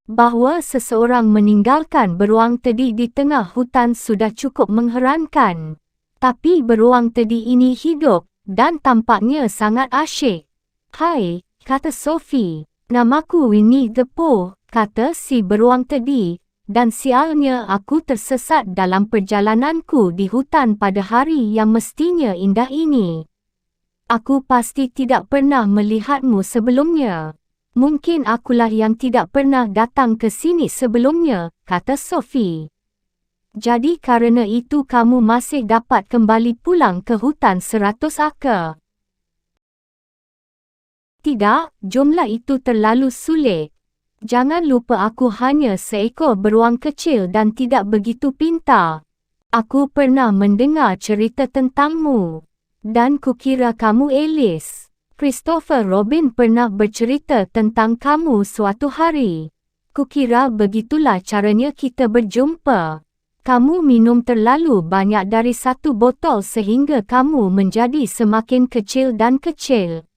Bahawa seseorang meninggalkan beruang teddy di tengah hutan sudah cukup mengherankan. Tapi beruang teddy ini hidup dan tampaknya sangat asyik. Hai, kata Sophie. Namaku Winnie the Pooh, kata si beruang teddy, dan sialnya aku tersesat dalam perjalananku di hutan pada hari yang mestinya indah ini. Aku pasti tidak pernah melihatmu sebelumnya. Mungkin akulah yang tidak pernah datang ke sini sebelumnya, kata Sophie. Jadi karena itu kamu masih dapat kembali pulang ke hutan 100 akar. Tidak, jumlah itu terlalu sulit. Jangan lupa aku hanya seekor beruang kecil dan tidak begitu pintar. Aku pernah mendengar cerita tentangmu. Dan kukira kamu Alice. Christopher Robin pernah bercerita tentang kamu suatu hari. Kukira begitulah caranya kita berjumpa. Kamu minum terlalu banyak dari satu botol sehingga kamu menjadi semakin kecil dan kecil.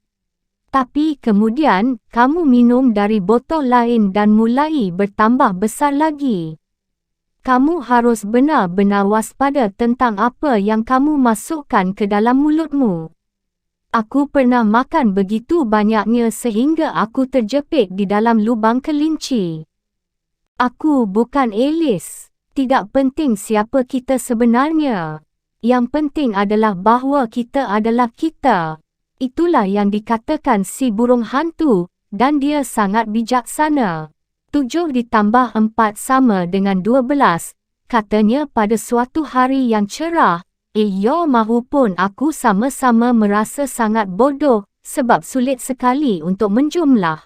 Tapi kemudian, kamu minum dari botol lain dan mulai bertambah besar lagi. Kamu harus benar-benar waspada tentang apa yang kamu masukkan ke dalam mulutmu. Aku pernah makan begitu banyaknya sehingga aku terjepit di dalam lubang kelinci. Aku bukan Alice. Tidak penting siapa kita sebenarnya. Yang penting adalah bahawa kita adalah kita. Itulah yang dikatakan si burung hantu, dan dia sangat bijaksana. 7 ditambah 4 sama dengan 12, katanya pada suatu hari yang cerah. Ya mahupun aku sama-sama merasa sangat bodoh, sebab sulit sekali untuk menjumlah.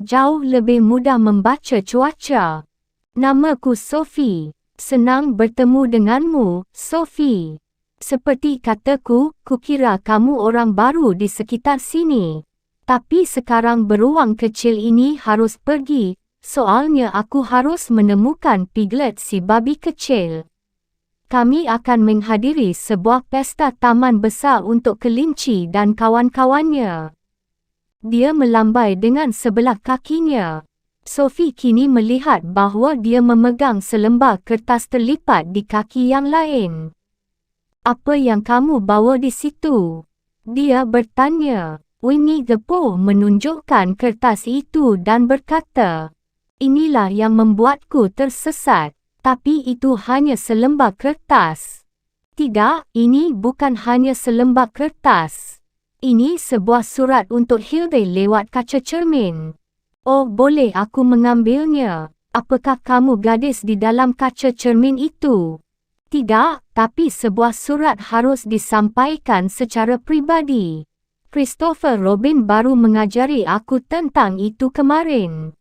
Jauh lebih mudah membaca cuaca. Namaku Sophie. Senang bertemu denganmu, Sophie. Seperti kataku, kukira kamu orang baru di sekitar sini. Tapi sekarang beruang kecil ini harus pergi, soalnya aku harus menemukan Piglet si babi kecil. Kami akan menghadiri sebuah pesta taman besar untuk kelinci dan kawan-kawannya. Dia melambai dengan sebelah kakinya. Sophie kini melihat bahawa dia memegang selembar kertas terlipat di kaki yang lain. Apa yang kamu bawa di situ? Dia bertanya. Winnie the Pooh menunjukkan kertas itu dan berkata, inilah yang membuatku tersesat. Tapi itu hanya selembar kertas. Tidak, ini bukan hanya selembar kertas. Ini sebuah surat untuk Hilde lewat kaca cermin. Oh, boleh aku mengambilnya? Apakah kamu gadis di dalam kaca cermin itu? Tidak, tapi sebuah surat harus disampaikan secara pribadi. Christopher Robin baru mengajari aku tentang itu kemarin.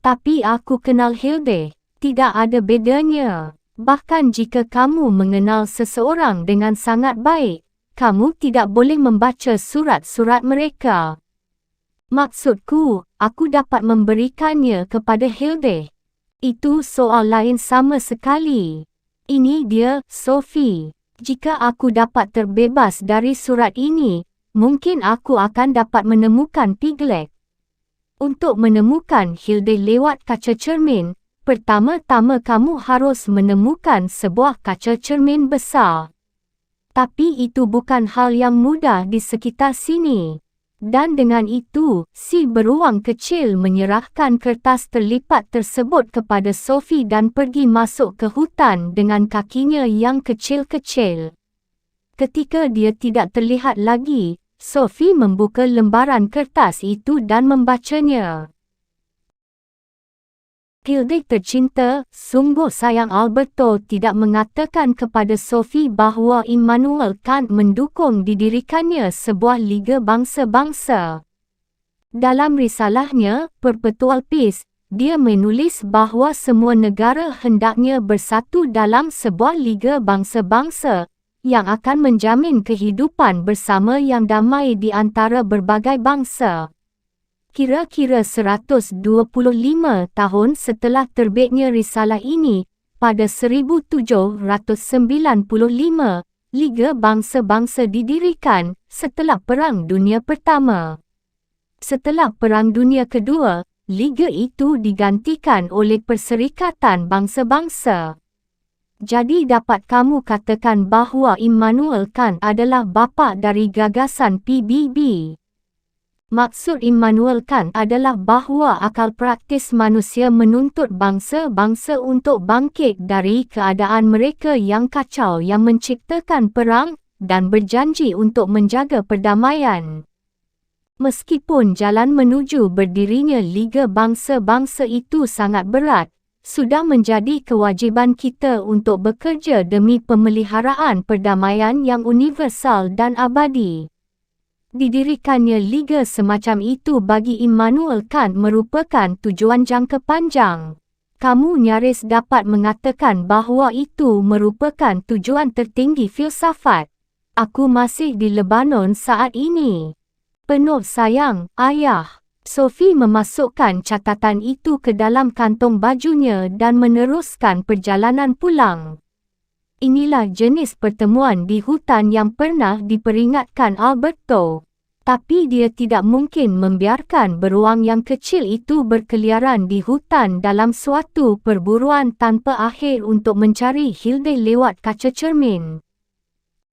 Tapi aku kenal Hilde. Tidak ada bedanya. Bahkan jika kamu mengenal seseorang dengan sangat baik, kamu tidak boleh membaca surat-surat mereka. Maksudku, aku dapat memberikannya kepada Hilde. Itu soal lain sama sekali. Ini dia, Sophie. Jika aku dapat terbebas dari surat ini, mungkin aku akan dapat menemukan Piglet. Untuk menemukan Hilde lewat kaca cermin, pertama-tama kamu harus menemukan sebuah kaca cermin besar. Tapi itu bukan hal yang mudah di sekitar sini. Dan dengan itu, si beruang kecil menyerahkan kertas terlipat tersebut kepada Sophie dan pergi masuk ke hutan dengan kakinya yang kecil-kecil. Ketika dia tidak terlihat lagi, Sophie membuka lembaran kertas itu dan membacanya. Hilde tercinta, sungguh sayang Alberto tidak mengatakan kepada Sophie bahawa Immanuel Kant mendukung didirikannya sebuah Liga Bangsa-Bangsa. Dalam risalahnya, Perpetual Peace, dia menulis bahawa semua negara hendaknya bersatu dalam sebuah Liga Bangsa-Bangsa yang akan menjamin kehidupan bersama yang damai di antara berbagai bangsa. Kira-kira 125 tahun setelah terbitnya risalah ini, pada 1795, Liga Bangsa-Bangsa didirikan setelah Perang Dunia Pertama. Setelah Perang Dunia Kedua, liga itu digantikan oleh Perserikatan Bangsa-Bangsa. Jadi dapat kamu katakan bahawa Immanuel Kant adalah bapa dari gagasan PBB. Maksud Immanuel Kant adalah bahawa akal praktis manusia menuntut bangsa-bangsa untuk bangkit dari keadaan mereka yang kacau yang menciptakan perang dan berjanji untuk menjaga perdamaian. Meskipun jalan menuju berdirinya Liga Bangsa-Bangsa itu sangat berat, sudah menjadi kewajiban kita untuk bekerja demi pemeliharaan perdamaian yang universal dan abadi. Didirikannya liga semacam itu bagi Immanuel Kant merupakan tujuan jangka panjang. Kamu nyaris dapat mengatakan bahawa itu merupakan tujuan tertinggi filsafat. Aku masih di Lebanon saat ini. Penuh sayang, Ayah. Sophie memasukkan catatan itu ke dalam kantong bajunya dan meneruskan perjalanan pulang. Inilah jenis pertemuan di hutan yang pernah diperingatkan Alberto. Tapi dia tidak mungkin membiarkan beruang yang kecil itu berkeliaran di hutan dalam suatu perburuan tanpa akhir untuk mencari Hilde lewat kaca cermin.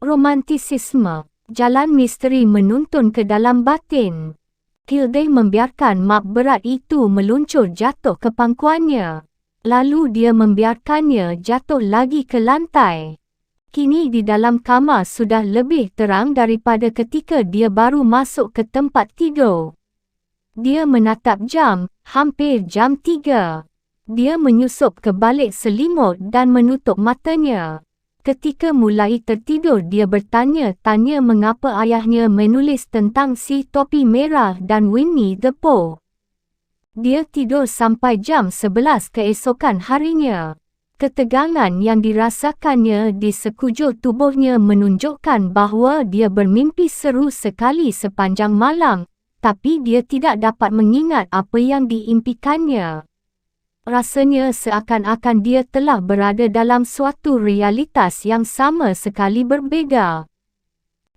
Romantisisme, jalan misteri menuntun ke dalam batin. Hilde membiarkan map berat itu meluncur jatuh ke pangkuannya. Lalu dia membiarkannya jatuh lagi ke lantai. Kini di dalam kamar sudah lebih terang daripada ketika dia baru masuk ke tempat tidur. Dia menatap jam, hampir jam 3. Dia menyusup ke balik selimut dan menutup matanya. Ketika mulai tertidur dia bertanya-tanya mengapa ayahnya menulis tentang si topi merah dan Winnie the Pooh. Dia tidur sampai jam 11 keesokan harinya. Ketegangan yang dirasakannya di sekujur tubuhnya menunjukkan bahawa dia bermimpi seru sekali sepanjang malam, tapi dia tidak dapat mengingat apa yang diimpikannya. Rasanya seakan-akan dia telah berada dalam suatu realitas yang sama sekali berbeza.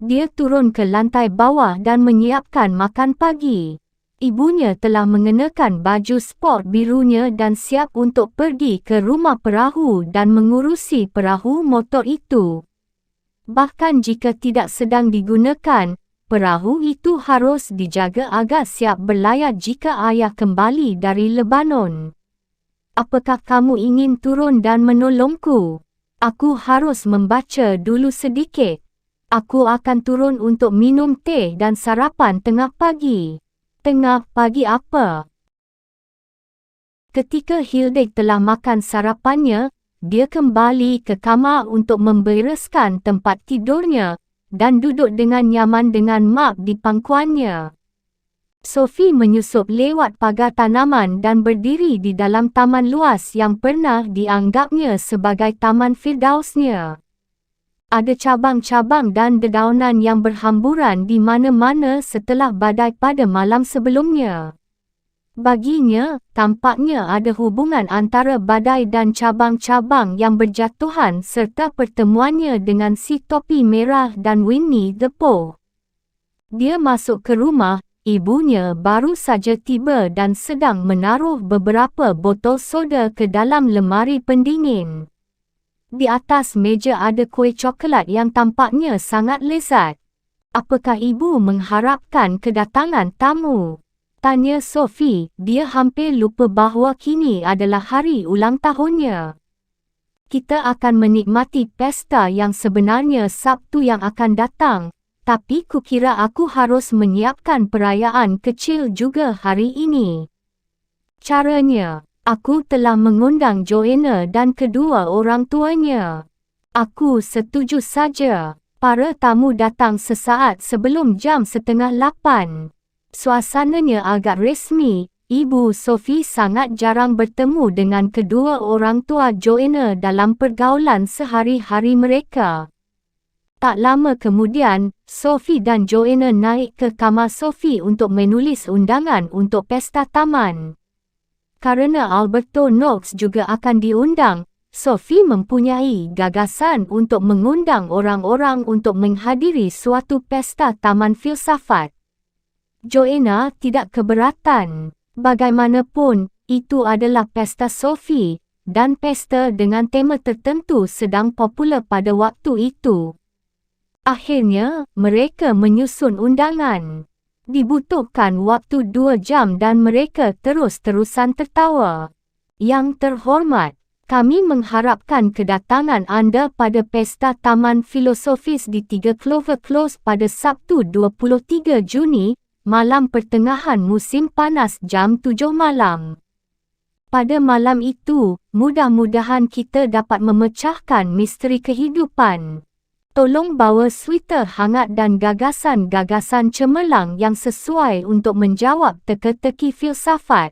Dia turun ke lantai bawah dan menyiapkan makan pagi. Ibunya telah mengenakan baju sport birunya dan siap untuk pergi ke rumah perahu dan mengurusi perahu motor itu. Bahkan jika tidak sedang digunakan, perahu itu harus dijaga agar siap berlayar jika ayah kembali dari Lebanon. Apakah kamu ingin turun dan menolongku? Aku harus membaca dulu sedikit. Aku akan turun untuk minum teh dan sarapan tengah pagi. Tengah pagi apa? Ketika Hilde telah makan sarapannya, dia kembali ke kamar untuk membereskan tempat tidurnya dan duduk dengan nyaman dengan map di pangkuannya. Sophie menyusup lewat pagar tanaman dan berdiri di dalam taman luas yang pernah dianggapnya sebagai taman Firdausnya. Ada cabang-cabang dan dedaunan yang berhamburan di mana-mana setelah badai pada malam sebelumnya. Baginya, tampaknya ada hubungan antara badai dan cabang-cabang yang berjatuhan serta pertemuannya dengan si topi merah dan Winnie the Pooh. Dia masuk ke rumah. Ibunya baru saja tiba dan sedang menaruh beberapa botol soda ke dalam lemari pendingin. Di atas meja ada kuih coklat yang tampaknya sangat lezat. "Apakah ibu mengharapkan kedatangan tamu?" tanya Sophie. Dia hampir lupa bahawa kini adalah hari ulang tahunnya. "Kita akan menikmati pesta yang sebenarnya Sabtu yang akan datang. Tapi kukira aku harus menyiapkan perayaan kecil juga hari ini. Caranya, aku telah mengundang Joanna dan kedua orang tuanya." "Aku setuju saja." Para tamu datang sesaat sebelum jam 7:30. Suasananya agak resmi. Ibu Sophie sangat jarang bertemu dengan kedua orang tua Joanna dalam pergaulan sehari-hari mereka. Tak lama kemudian, Sophie dan Joanna naik ke kamar Sophie untuk menulis undangan untuk pesta taman. Karena Alberto Knox juga akan diundang, Sophie mempunyai gagasan untuk mengundang orang-orang untuk menghadiri suatu pesta taman filsafat. Joanna tidak keberatan. Bagaimanapun, itu adalah pesta Sophie, dan pesta dengan tema tertentu sedang popular pada waktu itu. Akhirnya, mereka menyusun undangan. Dibutuhkan waktu 2 jam dan mereka terus-terusan tertawa. "Yang terhormat, kami mengharapkan kedatangan anda pada pesta Taman Filosofis di 3 Clover Close pada Sabtu 23 Juni, malam pertengahan musim panas jam 7 malam. Pada malam itu, mudah-mudahan kita dapat memecahkan misteri kehidupan. Tolong bawa sweater hangat dan gagasan-gagasan cemerlang yang sesuai untuk menjawab teka-teki filsafat.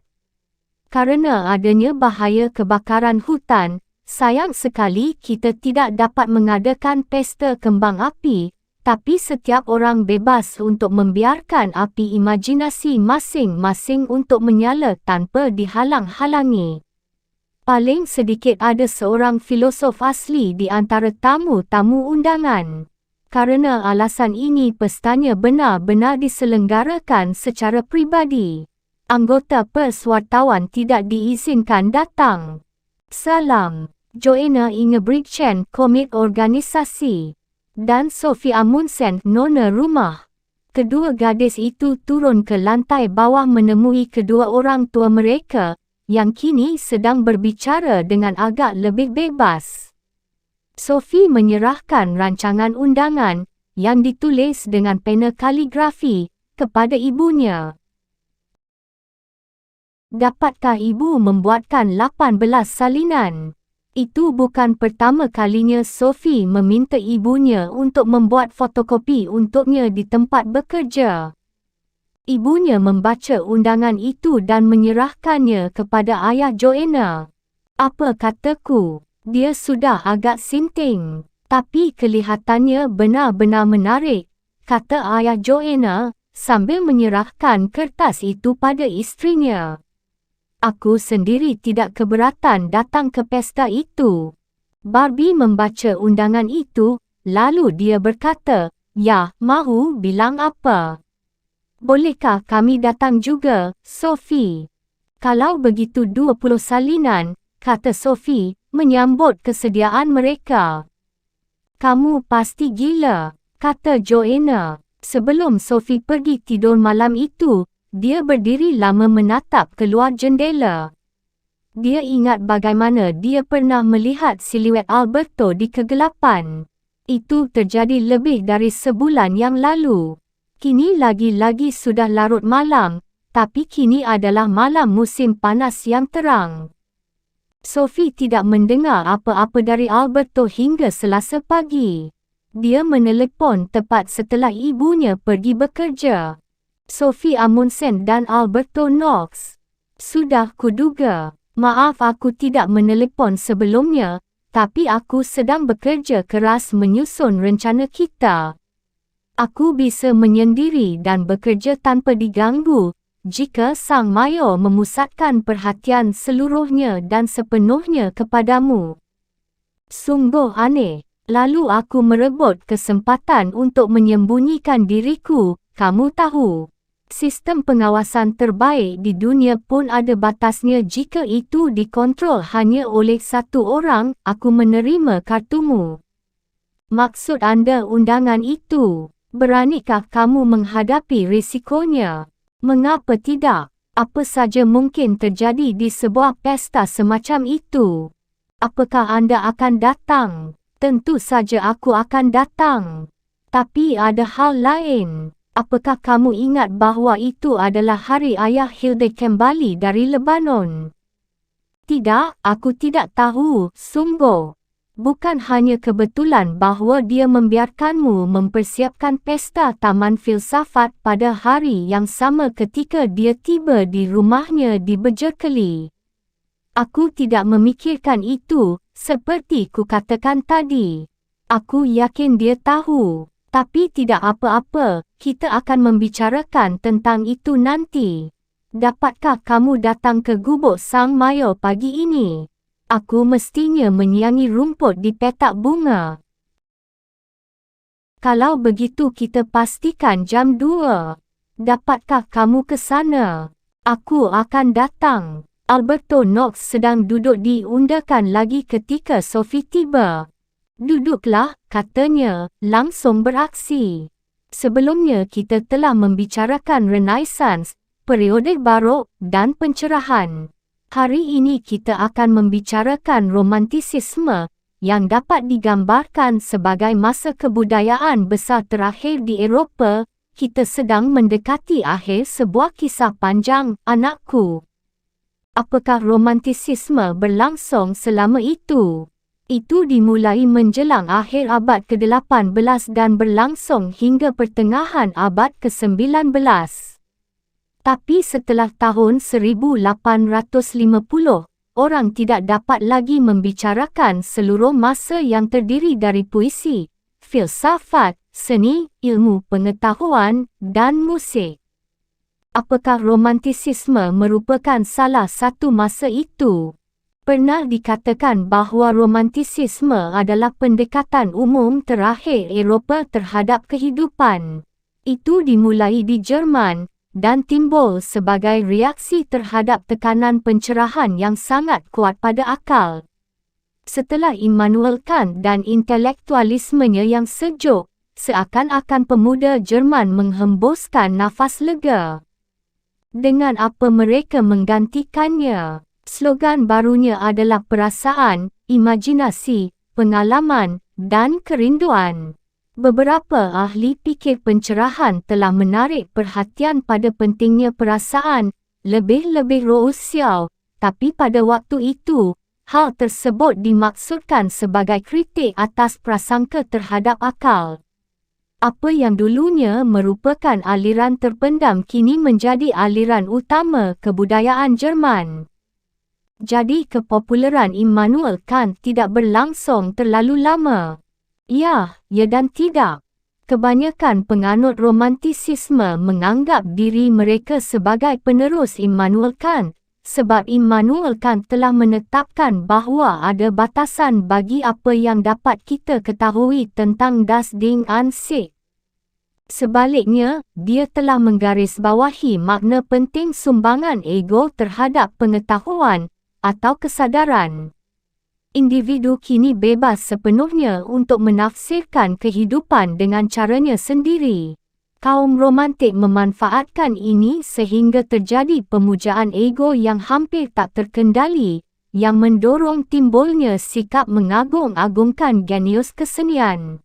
Karena adanya bahaya kebakaran hutan, sayang sekali kita tidak dapat mengadakan pesta kembang api, tapi setiap orang bebas untuk membiarkan api imajinasi masing-masing untuk menyala tanpa dihalang-halangi. Paling sedikit ada seorang filosof asli di antara tamu-tamu undangan. Karena alasan ini pestanya benar-benar diselenggarakan secara pribadi. Anggota pers wartawan tidak diizinkan datang. Salam, Joanna Ingebrigtsen, komit organisasi, dan Sophie Amundsen, nona rumah. Kedua gadis itu turun ke lantai bawah menemui kedua orang tua mereka, yang kini sedang berbicara dengan agak lebih bebas. Sophie menyerahkan rancangan undangan, yang ditulis dengan pena kaligrafi, kepada ibunya. "Dapatkah ibu membuatkan 18 salinan?" Itu bukan pertama kalinya Sophie meminta ibunya untuk membuat fotokopi untuknya di tempat bekerja. Ibunya membaca undangan itu dan menyerahkannya kepada ayah Joanna. "Apa kataku? Dia sudah agak sinting, tapi kelihatannya benar-benar menarik," kata ayah Joanna, sambil menyerahkan kertas itu pada isterinya. "Aku sendiri tidak keberatan datang ke pesta itu." Barbie membaca undangan itu, lalu dia berkata, "Ya, mahu bilang apa? Bolehkah kami datang juga, Sophie?" "Kalau begitu 20 salinan," kata Sophie, menyambut kesediaan mereka. "Kamu pasti gila," kata Joanna. Sebelum Sophie pergi tidur malam itu, dia berdiri lama menatap keluar jendela. Dia ingat bagaimana dia pernah melihat siluet Alberto di kegelapan. Itu terjadi lebih dari sebulan yang lalu. Kini lagi-lagi sudah larut malam, tapi kini adalah malam musim panas yang terang. Sophie tidak mendengar apa-apa dari Alberto hingga Selasa pagi. Dia menelepon tepat setelah ibunya pergi bekerja. Sophie Amundsen dan Alberto Knox. Sudah kuduga. Maaf aku tidak menelepon sebelumnya, tapi aku sedang bekerja keras menyusun rencana kita. Aku bisa menyendiri dan bekerja tanpa diganggu jika Sang Mayor memusatkan perhatian seluruhnya dan sepenuhnya kepadamu. Sungguh aneh. Lalu aku merebut kesempatan untuk menyembunyikan diriku, kamu tahu. Sistem pengawasan terbaik di dunia pun ada batasnya jika itu dikontrol hanya oleh satu orang. Aku menerima kartumu. Maksud anda undangan itu? Beranikah kamu menghadapi risikonya? Mengapa tidak? Apa saja mungkin terjadi di sebuah pesta semacam itu. Apakah anda akan datang? Tentu saja aku akan datang. Tapi ada hal lain. Apakah kamu ingat bahawa itu adalah hari ayah Hilde kembali dari Lebanon? Tidak, aku tidak tahu, sungguh. Bukan hanya kebetulan bahawa dia membiarkanmu mempersiapkan pesta Taman Filsafat pada hari yang sama ketika dia tiba di rumahnya di Berkeley. Aku tidak memikirkan itu, seperti ku katakan tadi. Aku yakin dia tahu. Tapi tidak apa-apa, kita akan membicarakan tentang itu nanti. Dapatkah kamu datang ke gubuk Sang Mayor pagi ini? Aku mestinya menyiangi rumput di petak bunga. Kalau begitu kita pastikan jam 2. Dapatkah kamu ke sana? Aku akan datang. Alberto Knox sedang duduk di undakan lagi ketika Sophie tiba. Duduklah, katanya, langsung beraksi. Sebelumnya kita telah membicarakan Renaissance, periode barok, dan pencerahan. Hari ini kita akan membicarakan romantisisme, yang dapat digambarkan sebagai masa kebudayaan besar terakhir di Eropah. Kita sedang mendekati akhir sebuah kisah panjang, anakku. Apakah romantisisme berlangsung selama itu? Itu dimulai menjelang akhir abad ke-18 dan berlangsung hingga pertengahan abad ke-19. Tapi setelah tahun 1850, orang tidak dapat lagi membicarakan seluruh masa yang terdiri dari puisi, filsafat, seni, ilmu pengetahuan, dan musik. Apakah romantisisme merupakan salah satu masa itu? Pernah dikatakan bahawa romantisisme adalah pendekatan umum terakhir Eropah terhadap kehidupan. Itu dimulai di Jerman dan timbul sebagai reaksi terhadap tekanan pencerahan yang sangat kuat pada akal. Setelah Immanuel Kant dan intelektualismenya yang sejuk, seakan-akan pemuda Jerman menghembuskan nafas lega. Dengan apa mereka menggantikannya? Slogan barunya adalah perasaan, imajinasi, pengalaman, dan kerinduan. Beberapa ahli fikir pencerahan telah menarik perhatian pada pentingnya perasaan, lebih-lebih Rousseau, tapi pada waktu itu, hal tersebut dimaksudkan sebagai kritik atas prasangka terhadap akal. Apa yang dulunya merupakan aliran terpendam kini menjadi aliran utama kebudayaan Jerman. Jadi kepopuleran Immanuel Kant tidak berlangsung terlalu lama. Ya dan tidak. Kebanyakan penganut romantisisme menganggap diri mereka sebagai penerus Immanuel Kant, sebab Immanuel Kant telah menetapkan bahawa ada batasan bagi apa yang dapat kita ketahui tentang das Ding an sich. Sebaliknya, dia telah menggarisbawahi makna penting sumbangan ego terhadap pengetahuan atau kesadaran. Individu kini bebas sepenuhnya untuk menafsirkan kehidupan dengan caranya sendiri. Kaum romantik memanfaatkan ini sehingga terjadi pemujaan ego yang hampir tak terkendali, yang mendorong timbulnya sikap mengagung-agungkan genius kesenian.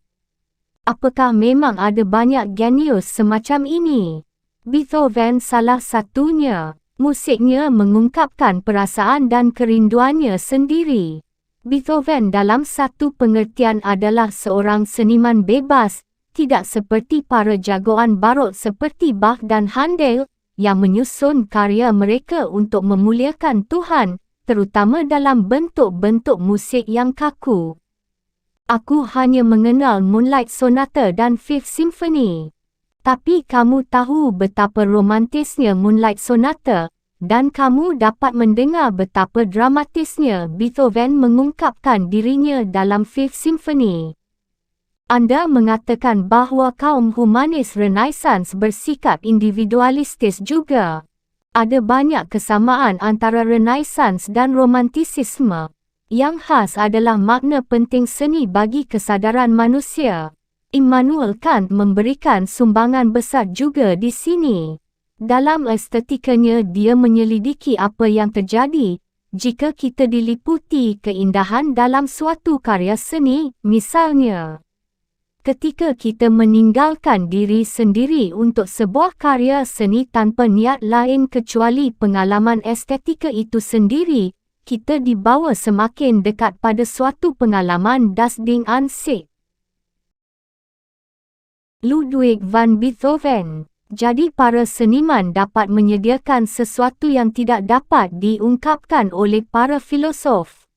Apakah memang ada banyak genius semacam ini? Beethoven salah satunya. Musiknya mengungkapkan perasaan dan kerinduannya sendiri. Beethoven dalam satu pengertian adalah seorang seniman bebas, tidak seperti para jagoan barok seperti Bach dan Handel yang menyusun karya mereka untuk memuliakan Tuhan, terutama dalam bentuk-bentuk musik yang kaku. Aku hanya mengenal Moonlight Sonata dan Fifth Symphony. Tapi kamu tahu betapa romantisnya Moonlight Sonata, dan kamu dapat mendengar betapa dramatisnya Beethoven mengungkapkan dirinya dalam Fifth Symphony. Anda mengatakan bahawa kaum humanis Renaissance bersikap individualistis juga. Ada banyak kesamaan antara Renaissance dan Romantisisme. Yang khas adalah makna penting seni bagi kesadaran manusia. Immanuel Kant memberikan sumbangan besar juga di sini. Dalam estetikanya dia menyelidiki apa yang terjadi jika kita diliputi keindahan dalam suatu karya seni, misalnya. Ketika kita meninggalkan diri sendiri untuk sebuah karya seni tanpa niat lain kecuali pengalaman estetika itu sendiri, kita dibawa semakin dekat pada suatu pengalaman das Ding an sich. Ludwig van Beethoven. Jadi para seniman dapat menyediakan sesuatu yang tidak dapat diungkapkan oleh para filosof.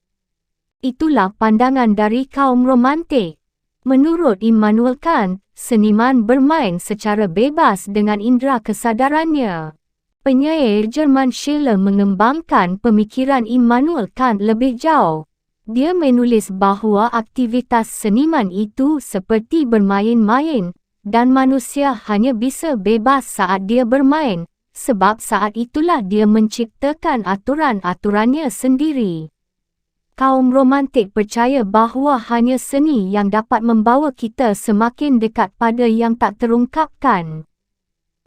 Itulah pandangan dari kaum romantik. Menurut Immanuel Kant, seniman bermain secara bebas dengan indera kesadarannya. Penyair Jerman Schiller mengembangkan pemikiran Immanuel Kant lebih jauh. Dia menulis bahawa aktivitas seniman itu seperti bermain-main, dan manusia hanya bisa bebas saat dia bermain, sebab saat itulah dia menciptakan aturan-aturannya sendiri. Kaum romantik percaya bahawa hanya seni yang dapat membawa kita semakin dekat pada yang tak terungkapkan.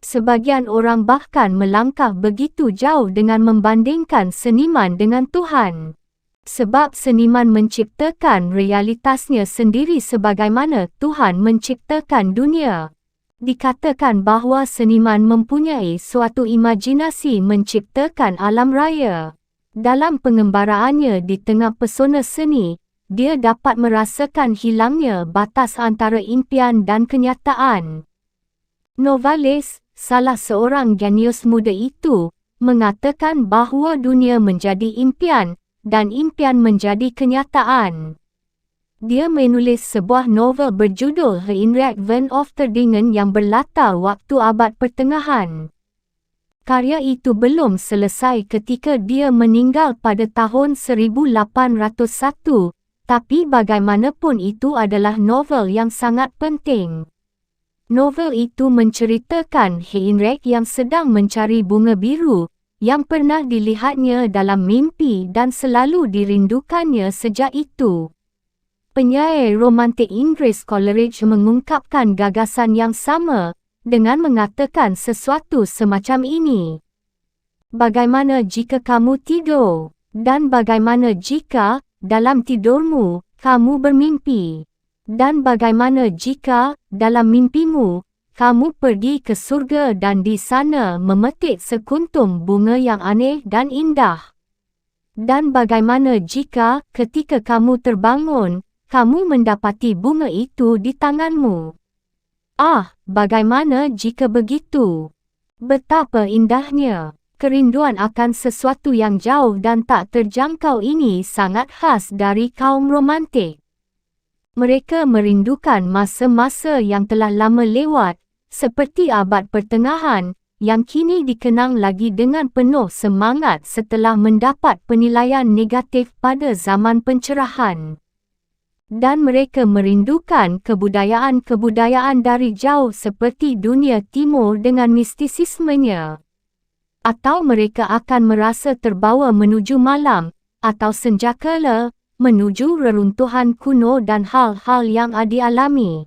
Sebagian orang bahkan melangkah begitu jauh dengan membandingkan seniman dengan Tuhan. Sebab seniman menciptakan realitasnya sendiri sebagaimana Tuhan menciptakan dunia. Dikatakan bahawa seniman mempunyai suatu imajinasi menciptakan alam raya. Dalam pengembaraannya di tengah pesona seni, dia dapat merasakan hilangnya batas antara impian dan kenyataan. Novalis, salah seorang genius muda itu, mengatakan bahawa dunia menjadi impian, dan impian menjadi kenyataan. Dia menulis sebuah novel berjudul Heinrich van Ofterdingen yang berlatar waktu abad pertengahan. Karya itu belum selesai ketika dia meninggal pada tahun 1801, tapi bagaimanapun itu adalah novel yang sangat penting. Novel itu menceritakan Heinrich yang sedang mencari bunga biru, yang pernah dilihatnya dalam mimpi dan selalu dirindukannya sejak itu. Penyair romantik Inggris Coleridge mengungkapkan gagasan yang sama, dengan mengatakan sesuatu semacam ini. Bagaimana jika kamu tidur? Dan bagaimana jika, dalam tidurmu, kamu bermimpi? Dan bagaimana jika, dalam mimpimu, kamu pergi ke surga dan di sana memetik sekuntum bunga yang aneh dan indah? Dan bagaimana jika, ketika kamu terbangun, kamu mendapati bunga itu di tanganmu? Ah, bagaimana jika begitu? Betapa indahnya. Kerinduan akan sesuatu yang jauh dan tak terjangkau ini sangat khas dari kaum romantik. Mereka merindukan masa-masa yang telah lama lewat, seperti abad pertengahan, yang kini dikenang lagi dengan penuh semangat setelah mendapat penilaian negatif pada zaman pencerahan. Dan mereka merindukan kebudayaan-kebudayaan dari jauh seperti dunia timur dengan mistisismenya. Atau mereka akan merasa terbawa menuju malam, atau senjakala, menuju reruntuhan kuno dan hal-hal yang dialami.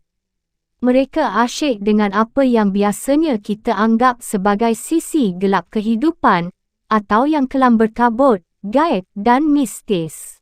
Mereka asyik dengan apa yang biasanya kita anggap sebagai sisi gelap kehidupan, atau yang kelam berkabut, gaib dan mistis.